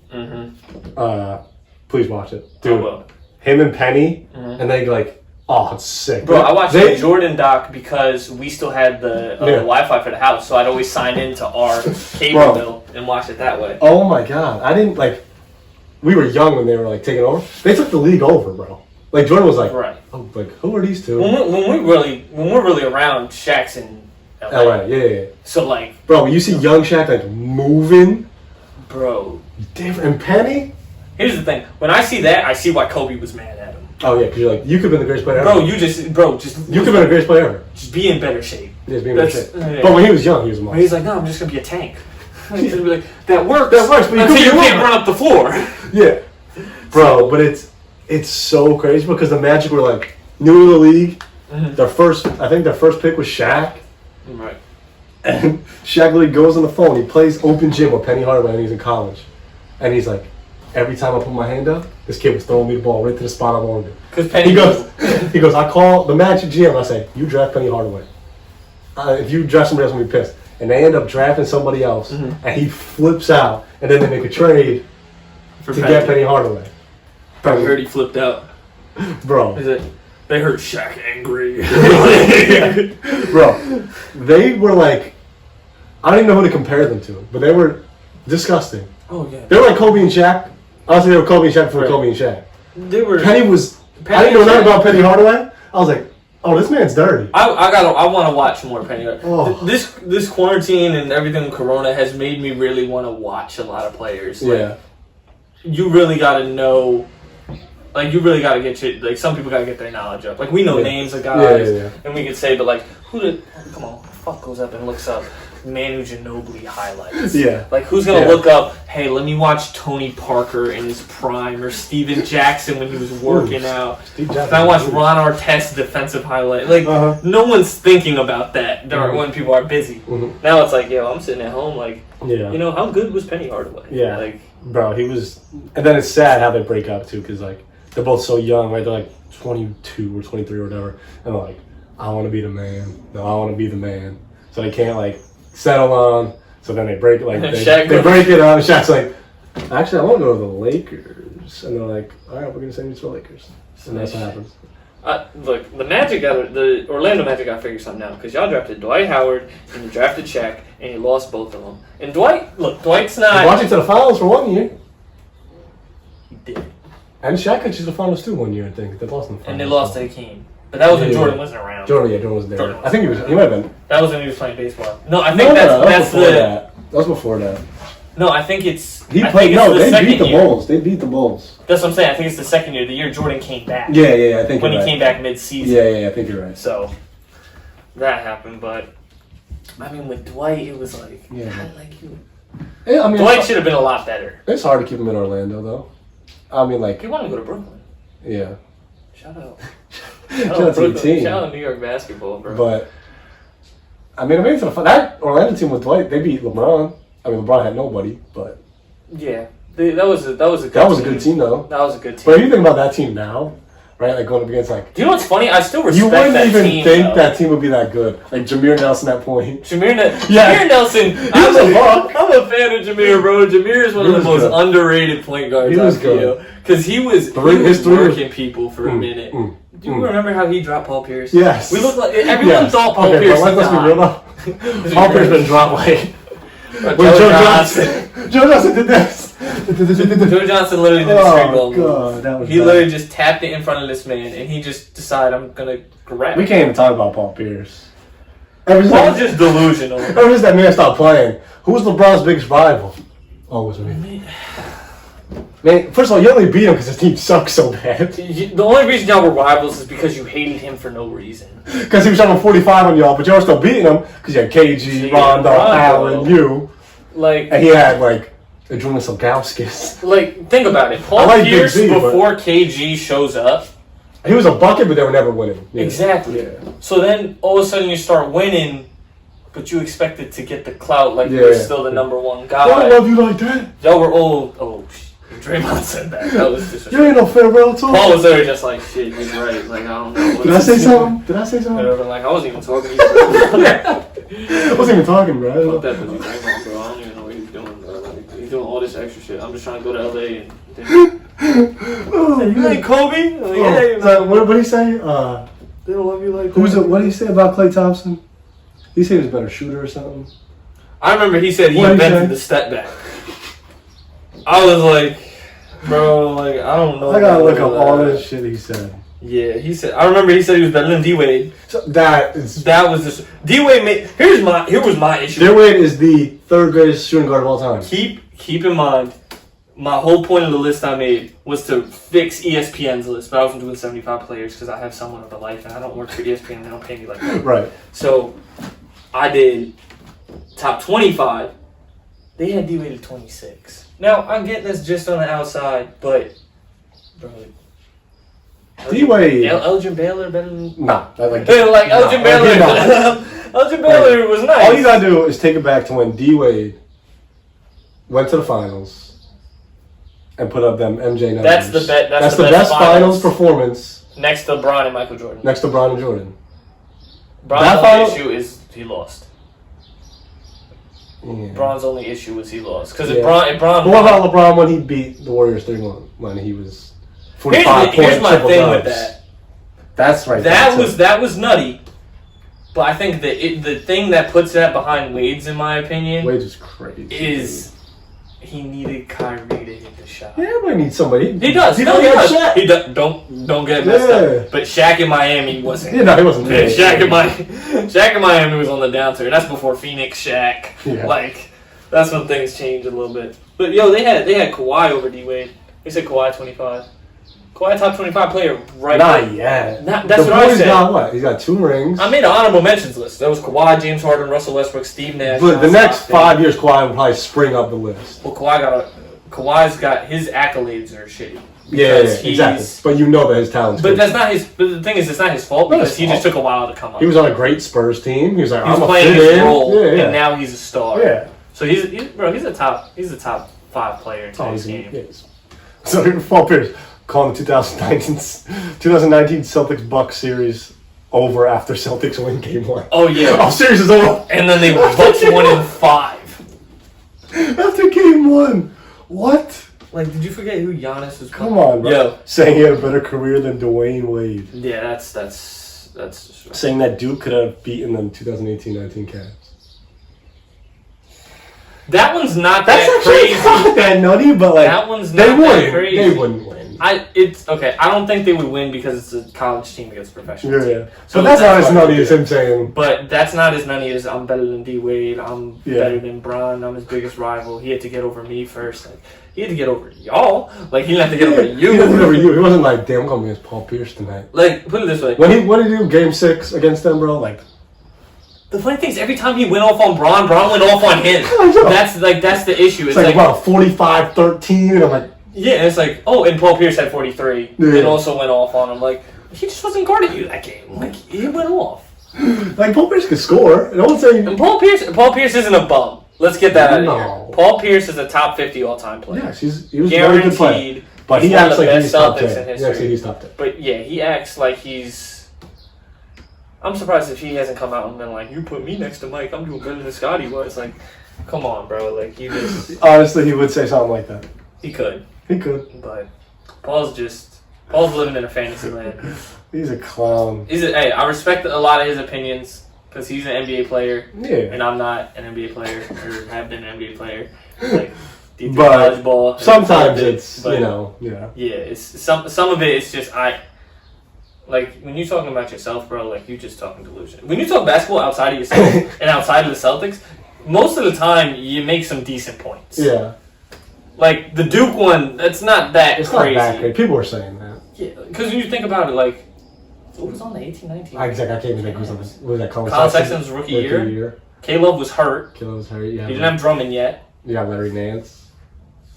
please watch it, dude. Him and Penny, and they like. Oh, it's sick. Bro, I watched the Jordan doc because we still had the Wi-Fi for the house, so I'd always sign into our cable bill and watch it that way. Oh my god. I didn't, we were young when they were, taking over. They took the league over, bro. Like, Jordan was like, oh, who are these two? When we're really around, Shaq's in LA. Yeah. So, bro, when you see young Shaq, Bro. moving. Different. And Penny? Here's the thing. When I see that, I see why Kobe was mad at him. Oh yeah, because you're like, you could have been the greatest player ever. You could have been the greatest player ever. Just be in better shape. Yeah, be in better shape. But when he was young, he was a monster. He's like, no, I'm just gonna be a tank. He's gonna be like, that works, but until you can't run up the floor. Yeah, bro, but it's so crazy because the Magic were new to the league. I think their first pick was Shaq. Right. And Shaq literally goes on the phone. He plays open gym with Penny Hardaway when he's in college, and he's like, every time I put my hand up, this kid was throwing me the ball right to the spot I wanted it. He goes, I call the Magic GM and I say, you draft Penny Hardaway. If you draft somebody else, I'm going to be pissed. And they end up drafting somebody else, and he flips out, and then they make a trade to get Penny Hardaway. I heard he flipped out. Bro. They heard Shaq angry. Bro, they were I don't even know who to compare them to, but they were disgusting. Oh, yeah. They were like Kobe and Shaq. Honestly, they were Kobe and Shaq before Kobe and Shaq. They were. I didn't know nothing about Penny Hardaway. I was like, Oh, this man's dirty. I want to watch more Penny Hardaway. Oh. This quarantine and everything with Corona has made me really want to watch a lot of players. Like, you really got to know. Like, you really got to get your, like, some people got to get their knowledge up. Like, we know names of guys, and we could say, but, like, come on, who the fuck goes up and looks up Manu Ginobili highlights? Yeah. Like, who's going to look up, hey, let me watch Tony Parker in his prime, or Steven Jackson when he was working out. If I watch Ron Artest's defensive highlight. Like, no one's thinking about that when people are busy. Now it's like, yo, I'm sitting at home, like, you know, how good was Penny Hardaway? Yeah. Like, bro, he was, and then it's sad how they break up, too, because, like, they're both so young, right? They're like 22 or 23 or whatever. And they're like, I want to be the man. No, I want to be the man. So they can't, like, settle on. So then they break it. Like, they break it on. And Shaq's like, actually, I want to go to the Lakers. And they're like, all right, we're going to send you to the Lakers. And that's what happens. Look, the Orlando Magic got to figure something out. Because y'all drafted Dwight Howard and you drafted Shaq. And you lost both of them. And Dwight's not... He watched it to the finals for 1 year. He did. And Shaq got you to the finals too 1 year, I think. They lost in the finals. And they lost to Hakeem. But that was when Jordan wasn't around. Jordan was there. I think he might have been. That was when he was playing baseball. No, I think that's that was before that. No, I think it's... He played... No, they beat the Bulls. They beat the Bulls. That's what I'm saying. I think it's the second year. The year Jordan came back. Yeah, I think when he came back mid-season. Yeah, I think you're right. So, that happened, but... I mean, with Dwight, it was like... Yeah. I like you. Yeah, I mean, Dwight should have been a lot better. It's hard to keep him in Orlando, though. I mean, like... He wanted to go to Brooklyn. Yeah. Shout out. Shout out to the team. Shout out New York basketball, bro. But, I mean, that Orlando team with Dwight, they beat LeBron. I mean, LeBron had nobody, but... Yeah. That was a good team. That was a good team, though. That was a good team. But if you think about that team now, right, like going up against, like... Do you know what's funny? I still respect that team, You wouldn't even think that team would be that good. Like, Jameer Nelson at point. Jameer Nelson, I'm a fan of Jameer, bro. Jameer is one of the most underrated point guards. He was good. Because he was working people for a minute. Do you remember how he dropped Paul Pierce? Yes. We looked like... Everyone thought Paul Pierce died. Let's be real, though. Paul Pierce been dropped, like... Joe Johnson. Joe Johnson did this. Joe Johnson literally did a straight ball move. He literally just tapped it in front of this man, and he just decided, I'm going to grab it. We can't even talk about Paul Pierce. Paul's just delusional. Ever since that man stopped playing, who's LeBron's biggest rival? Oh, it was me. Man, first of all, you only beat him because his team sucks so bad. The only reason y'all were rivals is because you hated him for no reason. Because he was dropping 45 on y'all, but y'all were still beating him because you had KG, Rondo, Allen, you. Like, and he had, like, Adrian Ilgauskas. Like, think about it. Paul Pierce, before KG shows up... He was a bucket, but they were never winning. Yeah. Exactly. Yeah. So then, all of a sudden, you start winning, but you expected to get the clout like you're still the number one guy. I don't love you like that. Y'all were old. Oh, Draymond said that. That was disrespectful. You ain't no farewell tour. Paul was there just like, shit, he's right. Like, I don't know. Did I say something? Like, I wasn't even talking to you. I wasn't even talking, bro. Fuck that pussy Draymond, bro. I don't even know what he's doing, bro. Like, he's doing all this extra shit. I'm just trying to go to LA and... you ain't Kobe? Like, hey, what did he say? They don't love you like that. What did he say about Klay Thompson? He said he was a better shooter or something. I remember he said he invented the step back. I was like, bro, like, I don't know. I gotta look up all this shit he said. Yeah, he said. I remember he said he was better than D-Wade. So that was just D-Wade made. Here was my issue. D-Wade is the third greatest shooting guard of all time. Keep in mind, my whole point of the list I made was to fix ESPN's list, but I wasn't doing 75 players because I have somewhat of a life and I don't work for ESPN and they don't pay me like that. Right. So I did top 25. They had D-Wade at 26. Now, I'm getting this just on the outside, but, bro, D-Wade. Elgin Baylor better than... Nah. Elgin Baylor. Elgin Baylor was nice. All you gotta do is take it back to when D-Wade went to the finals and put up them MJ numbers. That's the best finals performance. Next to Bron and Michael Jordan. Next to Bron and Jordan. Bron's only issue is he lost. Yeah. Bron's only issue was he lost. Because if Bron... But what about LeBron when he beat the Warriors 3-1? When he was 45 points. Here's my thing with that. That's right. That was nutty. But I think the thing that puts that behind Wade's, in my opinion... Wade's is crazy. Is he needed Kyrie to hit the shot. Yeah, everybody needs somebody. He does. He does. Shaq. He does. Don't get it messed up. But Shaq in Miami wasn't. Yeah, no, he wasn't. Yeah, Shaq in Miami was on the downturn. That's before Phoenix Shaq. Yeah. Like, that's when things changed a little bit. But yo, they had Kawhi over D Wade. They said Kawhi 25. Kawhi top 25 player right now. Not yet. That's what I said. Got what? He's got 2 rings. I made an honorable mentions list. That was Kawhi, James Harden, Russell Westbrook, Steve Nash. But the next 5 years, Kawhi will probably spring up the list. Well, Kawhi's got his accolades are shitty. Yeah, exactly. But you know that his talent's good. That's not his. But the thing is, it's not his fault because he just took a while to come up. He was on a great Spurs team. He was like, I'm playing his role, and now he's a star. Yeah. So he's a top 5 player in today's game. Yes. So Paul Pierce calling the 2019 Celtics Bucks series over after Celtics win Game 1. Oh yeah. Oh, series is over. And then they Bucks won in 5 after Game 1. What? Like, did you forget who Giannis was? Come on, bro. Yo. Saying he had a better career than Dwayne Wade. Yeah, that's just right. Saying that Duke could have beaten them 2018-19 Cavs. That one's not that crazy. Not that nutty, but like that one's not that crazy. They wouldn't win. It's okay. I don't think they would win because it's a college team against a professional team. Yeah. So that's not as nutty as him saying. But that's not as nutty as I'm better than D Wade. I'm better than Bron. I'm his biggest rival. He had to get over me first. Like, he had to get over y'all. Like, he didn't have to get over you. He didn't get over you. He wasn't like, damn, I'm going against Paul Pierce tonight. Like, put it this way. What did he do Game 6 against them, bro? Like, the funny thing is, every time he went off on Bron went off on him. That's the issue. It's like about 45-13, and I'm like, yeah, it's like, oh, and Paul Pierce had 43. Yeah. And also went off on him. Like, he just wasn't guarding you that game. Like, he went off. Like, Paul Pierce could score. No one's saying. And Paul Pierce isn't a bum. Let's get that out of here. Paul Pierce is a top 50 all-time player. Yes, he was a very good player. But he acts like he's top 10. Yeah, he's top 10. But yeah, he acts like he's. I'm surprised if he hasn't come out and been like, "You put me next to Mike, I'm doing better than Scotty was." Like, come on, bro. Like, you just. Honestly, he would say something like that. He could. He could. But Paul's living in a fantasy land. He's a clown. Hey, I respect a lot of his opinions because he's an NBA player. Yeah. And I'm not an NBA player or have been an NBA player. Like, but college ball. Sometimes it's, yeah. Yeah, it's some of it. It's just like when you're talking about yourself, bro. Like, you just talking delusion. When you talk basketball outside of yourself and outside of the Celtics, most of the time you make some decent points. Yeah. Like the Duke one, that's not that it's crazy. Not that crazy. People were saying that. Yeah, because when you think about it, like, what was on the 18-19? I can't even think who was on that. Colin Sexton's rookie year. K-Love was hurt. Yeah. He didn't have Drummond yet. Yeah, Larry Nance.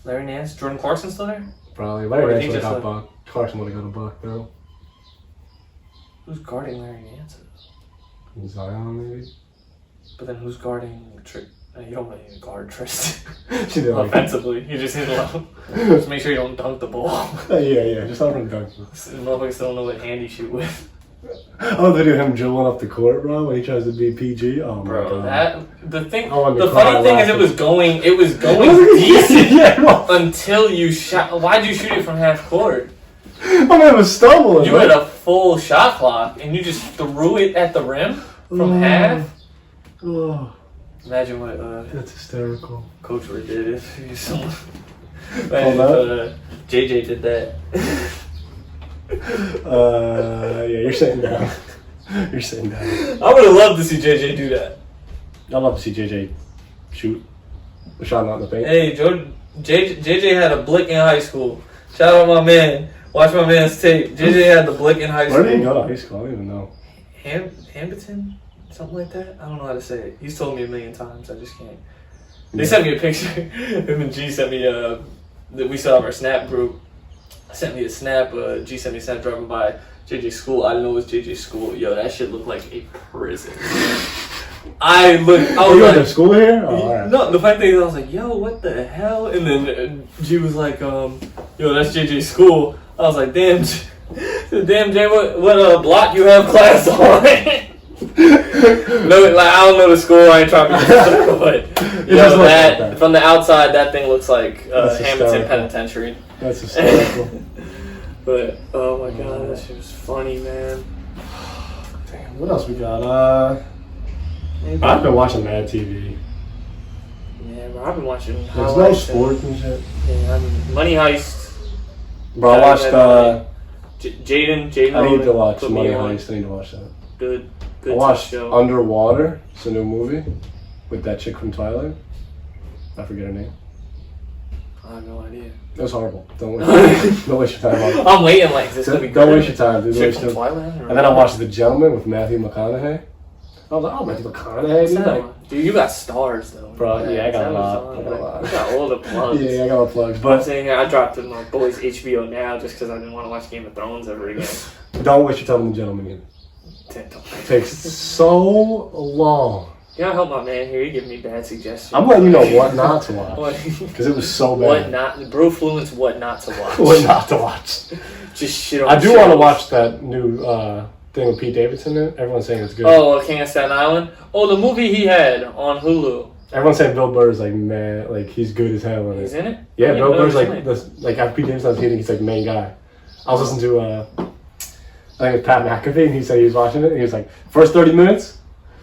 Jordan Clarkson still there? Probably. Larry Nance would have got a buck. Clarkson would have got a buck, though. Who's guarding Larry Nance? Zion, maybe? But then who's guarding Trick? You don't really need to guard Tristan. Offensively. You just need to just make sure you don't dunk the ball. Yeah. Just let him dunk. Motherfuckers still don't know what hand you shoot with. Oh, the video of him dribbling up the court, bro, when he tries to be PG. Oh, bro, my God. The funny thing is it was going decent until you shot. Why'd you shoot it from half court? My man was stumbling. You had a full shot clock and you just threw it at the rim from half. Oh. Imagine what that's hysterical. Coach Ray did if he saw JJ did that. Yeah, you're sitting down. You're sitting down. I would have loved to see JJ do that. I'd love to see JJ shoot a shot not in the paint. Hey, JJ had a blick in high school. Shout out my man. Watch my man's tape. JJ had the blick in high school. Where did he go to high school? I don't even know. Hampton? Something like that? I don't know how to say it. He's told me a million times. I just can't. They sent me a picture. Him and G sent me that we still have our Snap group. Sent me a snap. G sent me a snap driving by JJ's school. I didn't know it was JJ's school. Yo, that shit looked like a prison. I was like, to school here? Oh, right. No, the funny thing is I was like, yo, what the hell? And then G was like, yo, that's JJ's school. I was like, damn Jay, what block you have class on? No, like, I don't know the school. I ain't trying to be but yo, that from the outside, that thing looks like Hamilton Penitentiary. That's hysterical. But oh my god, that shit was funny, man. Damn, what else we got? I've been watching Mad TV. Yeah, bro, I've been watching. There's no sports and shit. Yeah, Money Heist. Bro, I watched. Jaden. I need to watch Money Heist. I need to watch that. Good. I watched show. Underwater. It's a new movie with that chick from Twilight. I forget her name. I have no idea. It was horrible. Don't waste your time on it. I'm waiting like this. Don't waste your time, dude. And then I watched The Gentleman with Matthew McConaughey. I was like, oh, Matthew McConaughey, dude, you got stars though. Bro, yeah, I got a lot. You got all the plugs. Yeah, I got my plugs. But I'm saying here, I dropped in my boys HBO now just because I didn't want to watch Game of Thrones ever again. Don't waste your time on The Gentleman either. It takes so long. You gotta help my man here. He giving me bad suggestions. I'm letting you know what not to watch. Because it was so bad. What not? Brofluence, what not to watch. What not to watch. Just shit on I do want to watch that new thing with Pete Davidson in it. Everyone's saying it's good. Oh, King of Staten Island? Oh, the movie he had on Hulu. Everyone's saying Bill Burr's like, man, like he's good as hell in it. He's in it? Yeah, Bill Burr's like after Pete Davidson's hitting, he's like the main guy. I was listening to, I think it's Pat McAfee, and he said he was watching it, and he was like, first 30 minutes,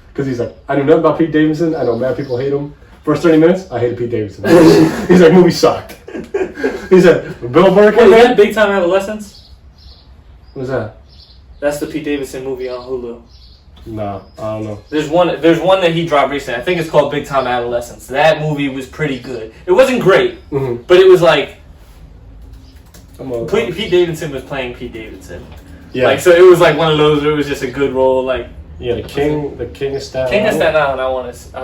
because he's like, I knew nothing about Pete Davidson, I know mad people hate him. First 30 minutes, I hated Pete Davidson. He's like, movie sucked. He said, Bill Burr came in. Big Time Adolescence? What was that? That's the Pete Davidson movie on Hulu. No, I don't know. There's one that he dropped recently. I think it's called Big Time Adolescence. That movie was pretty good. It wasn't great, but it was like Pete Davidson was playing Pete Davidson. Yeah. Like, so it was like one of those where it was just a good role. Like, yeah, the King of Staten Island. King of Staten Island. I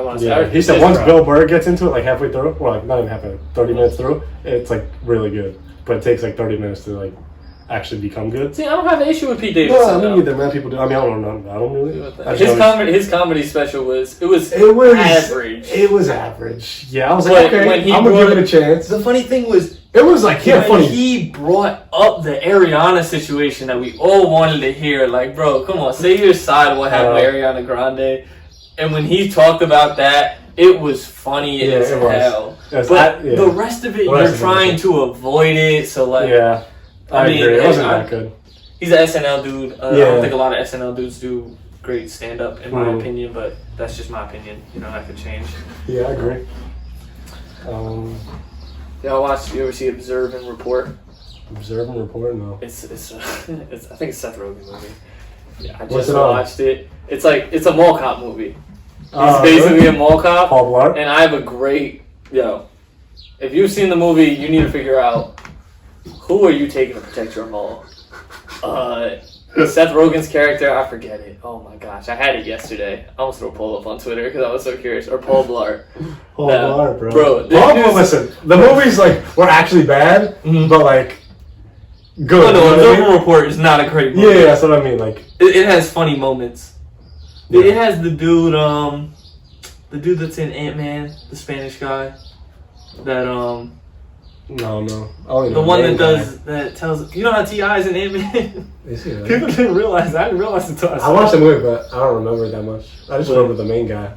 want to. Yeah. He said once Bill Burr gets into it, like halfway through, or like not even halfway, 30 minutes through, it's like really good. But it takes like 30 minutes to like actually become good. See, I don't have an issue with Pete Davidson. No, I mean either. Man, people do. I mean, I don't know. I don't really. His comedy special was average. It was average. Yeah, I was like, okay, I'm gonna give it a chance. The funny thing was, it was like he brought up the Ariana situation that we all wanted to hear. Like, bro, come on, say your side. What happened with Ariana Grande? And when he talked about that, it was funny as hell. But the rest of it, you're trying to avoid it. So like, yeah. I agree. It wasn't that good. He's an SNL dude. I don't think a lot of SNL dudes do great stand-up, in my opinion, but that's just my opinion. You know, that could change. Yeah, I agree. You ever see Observe and Report? Observe and Report? No. I think it's Seth Rogen movie. Yeah, I What's just it watched it. It's a mall cop movie. He's basically a mall cop. Paul Blart? And I have a great, if you've seen the movie, you need to figure out who are you taking to protect your mall? Seth Rogen's character, I forget it. Oh my gosh, I had it yesterday. I almost threw a poll up on Twitter because I was so curious. Or Paul Blart. Paul Blart, bro. Listen, the movies were actually bad, but like good. No, Observer Report is not a great movie. Yeah, that's what I mean. Like it has funny moments. Yeah. It has the dude that's in Ant-Man, the Spanish guy. That No. The one that tells you know how T.I.'s in Ant-Man? People didn't realize that. I didn't realize it until I watched the movie, but I don't remember it that much. I just remember the main guy.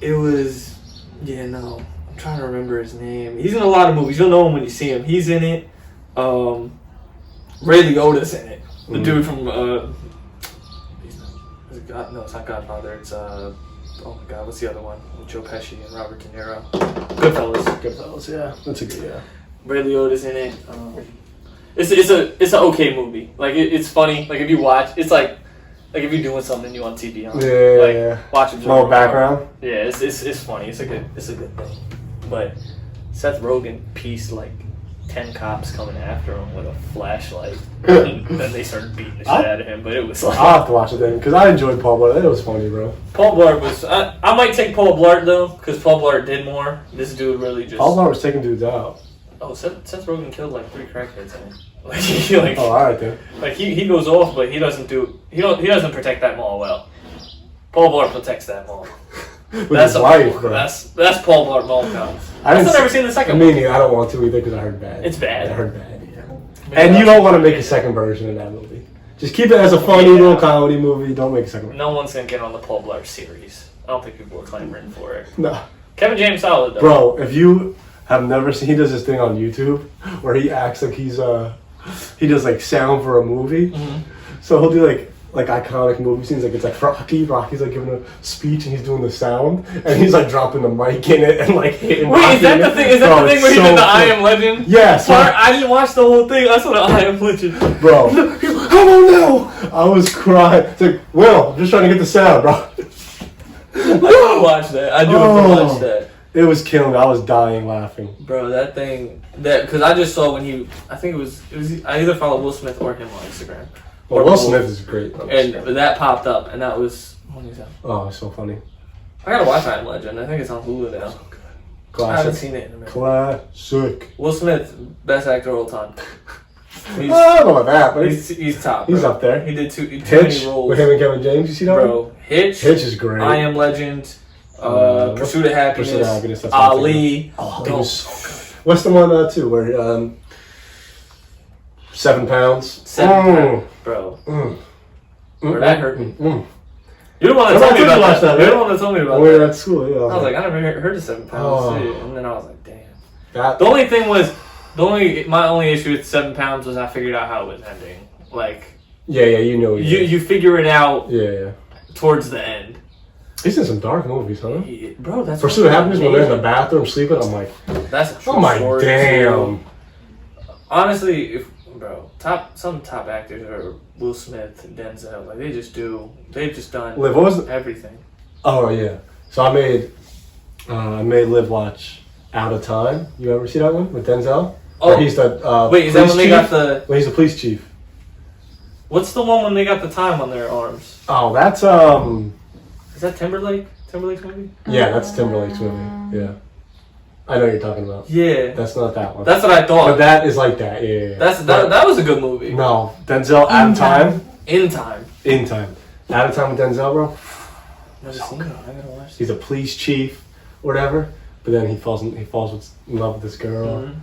It was I'm trying to remember his name. He's in a lot of movies. You'll know him when you see him. He's in it. Ray Liotta's in it. The dude from it's not Godfather. It's oh my God, what's the other one? With Joe Pesci and Robert De Niro. Goodfellas. Yeah, that's a good Ray Liotta's in it. It's an okay movie. Like it's funny. Like if you watch, it's like if you're doing something you want TV on. Yeah. Watch it. No background. Yeah, it's funny. It's a good thing. But Seth Rogen pieced like 10 cops coming after him with a flashlight, and then they started beating the shit out of him. But it was like I'll have to watch it then because I enjoyed Paul Blart. It was funny, bro. Paul Blart was. I might take Paul Blart though because Paul Blart did more. This dude really just. Paul Blart was taking dudes out. Oh, Seth Rogen killed like 3 crackheads in it. Oh, alright then. Like he goes off, but he doesn't protect that mall well. Paul Blart protects that mall. That's his wife, bro. That's Paul Blart Mall Cops. I've never seen the second one. one. I don't want to either because I heard bad. It's bad. I heard bad, yeah. And you don't want to make a second version of that movie. Just keep it as a funny little comedy movie. Don't make a second version. No one's gonna get on the Paul Blart series. I don't think people are clamoring for it. No. Kevin James solid though. Bro, if you have never seen, he does this thing on YouTube where he acts like he does like sound for a movie. So he'll do like like iconic movie scenes. Like it's like Rocky. Rocky's like giving a speech and he's doing the sound and he's like dropping the mic in it and like hitting. Wait, Rocky is that the thing? Is that the thing where he did the I Am Legend? Yes. Yeah, I didn't watch the whole thing. I saw the I Am Legend. Bro, I don't know. I was crying. It's like, Will, I'm just trying to get the sound, bro. I do watch that. I do watch that. It was killing me. I was dying laughing. Bro, that thing, because I just saw when I think it was, I either followed Will Smith or him on Instagram. Well, Will Smith is great. And that popped up, and that was, what is that? Oh, it's so funny. I gotta watch I Am Legend. I think it's on Hulu now. So good. Classic. I haven't seen it in a minute. Classic. Will Smith, best actor of all time. I don't know about that, but he's top. He's bro. up there. He did too Hitch many roles. with him and Kevin James. You see that bro, one? Hitch is great. I Am Legend. Pursuit of Happiness. Pursuit of Happiness. That's Ali. Oh, it was so good. What's the one too where 7 pounds? 7 pounds, bro. Bro, that hurt me. You're the one that told me about that. You're the one that told me about that. We were at school. Yeah. I was like, I never heard of 7 pounds too. And then I was like, damn. The only thing was, my only issue with 7 pounds was I figured out how it was ending. Like, yeah, you know. You figure it out. Yeah. Towards the end. He's in some dark movies, huh? Bro, that's Pursuit of Happiness when they're in the bathroom sleeping. I'm like, that's a true oh my damn. Too. Honestly, some top actors are Will Smith, Denzel. Like they've just done Liv, what was everything. Oh yeah. So I made Liv watch Out of Time. You ever see that one with Denzel? Oh, where he's the wait, is that when they got the? When he's the police chief. What's the one when they got the time on their arms? Oh, that's Is that Timberlake? Timberlake's movie? Yeah, that's Timberlake's movie. Yeah. I know what you're talking about. Yeah. That's not that one. That's what I thought. But that is like that, yeah. That was a good movie. No. Denzel, Out of Time. In Time. In Time. Out of Time with Denzel, bro. Never seen it. I gotta watch it. He's a police chief, whatever. But then he falls in love with this girl.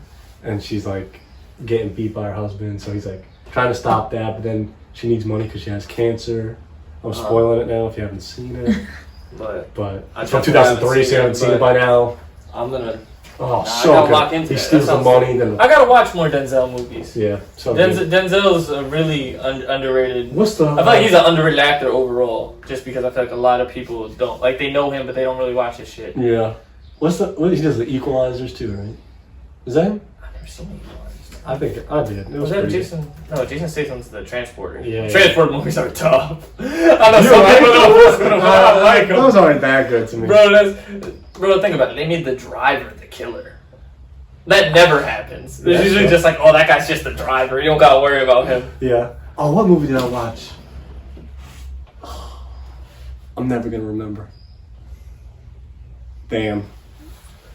And she's like getting beat by her husband. So he's like trying to stop that. But then she needs money because she has cancer. I'm spoiling it now if you haven't seen it. but it's from 2003, so you haven't seen it by now. I'm gonna. Oh, I so gotta good. lock into He that. steals the money. Then I gotta watch more Denzel movies. Yeah, so Denzel's a really underrated. What's the? I feel like he's an underrated actor overall, just because I feel like a lot of people don't like. They know him, but they don't really watch his shit. Yeah. What he does the Equalizers too, right? Is that him? I've never seen Equalizers. I think I did. Was that Jason? No, Jason Statham's the Transporter. Yeah. Transport movies are tough. I know some people don't like them. Those aren't that good to me. Bro, think about it. They made the driver the killer. That never happens. It's usually just like, oh, that guy's just the driver. You don't gotta worry about him. Yeah. Oh, what movie did I watch? I'm never gonna remember. Damn.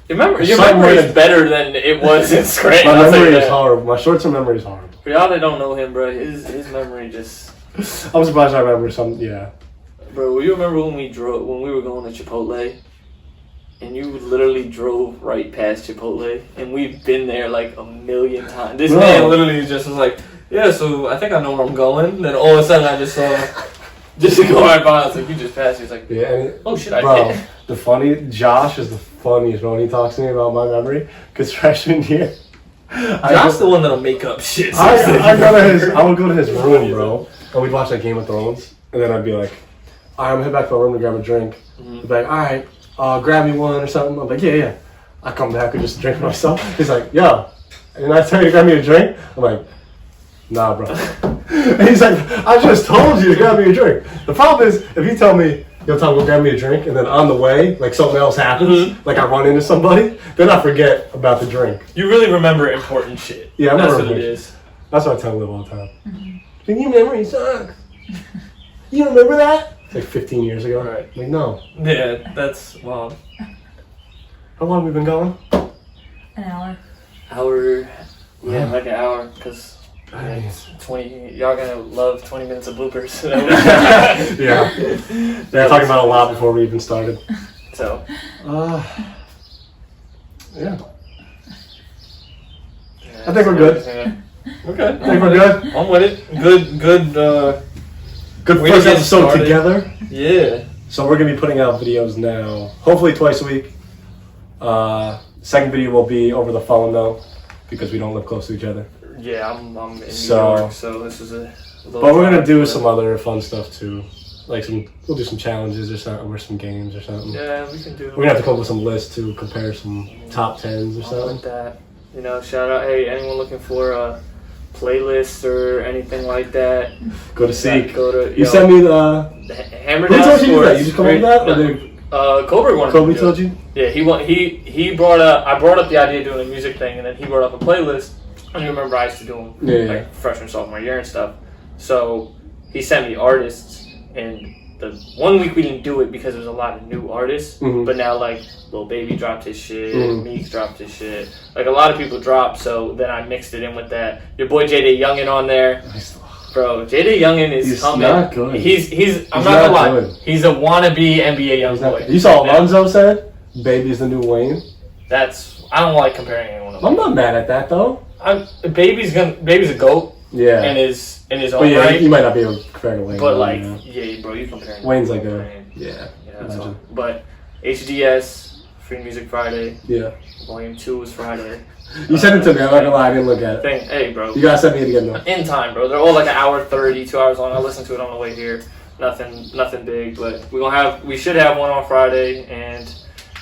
Your memory is better than it was in Scranton. My memory is horrible. My short-term memory is horrible. For y'all that don't know him, bro, his memory just... I'm surprised I remember some, yeah. Bro, you remember when we were going to Chipotle? And you literally drove right past Chipotle? And we've been there like a million times. This man literally just was like, yeah, so I think I know where I'm going. Then all of a sudden I just saw... Just to go right by, I was like, you just passed. He's like, yeah, oh shit, I did. Josh is the funniest when he talks to me about my memory. Because freshman year, Josh's the one that'll make up shit. I would go to his room, bro, and we'd watch like Game of Thrones, and then I'd be like, all right, I'm head back to my room to grab a drink. He'd be like, all right, grab me one or something. I'm like, yeah. I come back and just drink myself. He's like, yo, and I tell you to grab me a drink. I'm like, nah, bro. And he's like, I just told you to grab me a drink. The problem is, if you tell me, yo, Tom, go grab me a drink, and then on the way, like something else happens, like I run into somebody, then I forget about the drink. You really remember important shit. Yeah, that's what it is. That's what I tell Liv all the time. Can you remember? You remember that? It's like 15 years ago. Right. Like, no. Yeah, that's wild. How long have we been going? An hour. Yeah, like an hour, because... It's 20. Y'all gonna love 20 minutes of bloopers. Yeah. They're talking about a lot before we even started. So. Yeah. I think we're good. Okay. I think we're good. I'm with it. Good first episode together. Yeah. So we're gonna be putting out videos now, hopefully twice a week. Second video will be over the phone though, because we don't live close to each other. Yeah, I'm in New York, so this is a. But we're gonna do some other fun stuff too, like we'll do some challenges or something, or some games or something. Yeah, we can do. We're gonna have to come up with some lists to compare some top 10s or something. Like that. You know, shout out, hey, anyone looking for a playlist or anything like that? Go to Seek. You sent me the Hammer Who Down told you Sports. that? You just come up with that? Kobe wanted Kobe to do told it. you? Yeah, he brought up. I brought up the idea of doing a music thing, and then he brought up a playlist. I remember I used to do them like freshman, sophomore year and stuff. So he sent me artists, and the 1 week we didn't do it because there was a lot of new artists. Mm-hmm. But now like Lil Baby dropped his shit, Meek dropped his shit. Like a lot of people dropped. So then I mixed it in with that. Your boy J.D. Youngin on there. Bro, J.D. Youngin is coming. Not good. He's I'm not gonna lie. Good. He's a wannabe NBA young boy. You saw Alonzo said, "Baby's the new Wayne." I don't like comparing anyone to Wayne. I'm not mad at that though. Baby's a GOAT. Yeah. In his own yeah, right. You might not be able to compare to Wayne. But like, yeah, bro, you comparing. Wayne's like yeah. So, but HDS Free Music Friday. Yeah. Volume 2 was Friday. You sent it to me. I'm not gonna lie, I didn't look at it. Hey, bro. You gotta send me it again though. In time, bro. They're all like an hour 30, 2 hours long. I listened to it on the way here. Nothing big, but we should have one on Friday, and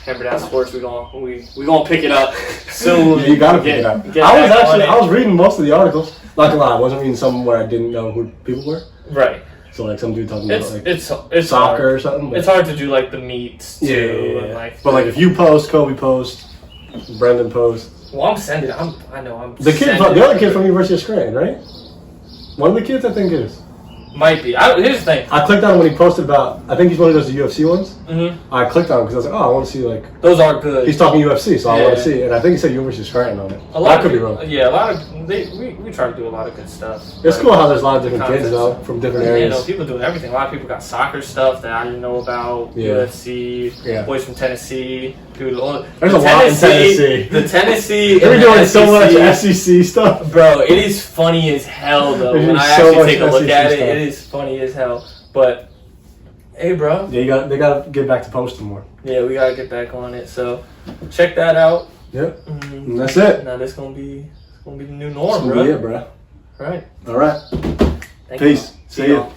Hammer Down Sports. We gonna pick it up soon. Yeah, you gotta pick it up. I was reading most of the articles. Not gonna lie, I wasn't reading some where I didn't know who people were. Right. So like some dude talking about like it's soccer hard. or something. But it's hard to do like the meets too. Yeah. And, like, but like if you post, Kobe post, Brendan post. Well, I'm sending. I know. I'm the other kid from University of Scranton, right? One of the kids, I think, is. Might be. Here's the thing. I clicked on him when he posted about. I think he's one of those UFC ones. Mm-hmm. I clicked on him because I was like, oh, I want to see like. Those are good. He's talking UFC, so I want to see. And I think he said University of Scranton on it. I could be wrong. Yeah, a lot of we try to do a lot of good stuff. It's cool how there's a lot of different kids though from different areas. You know, people doing everything. A lot of people got soccer stuff that I didn't know about. Yeah. UFC. Boys from Tennessee. Dude, there's a lot in Tennessee. The Tennessee. They're doing so much SEC stuff, bro. It is funny as hell though. When I actually take a look at it, it is funny as hell. But hey, bro. Yeah, they gotta get back to posting more. Yeah, we gotta get back on it. So check that out. Yep. And that's it. Now this gonna be the new norm, bro. Yeah, bro. Right. All right. Thank Peace. You. See ya.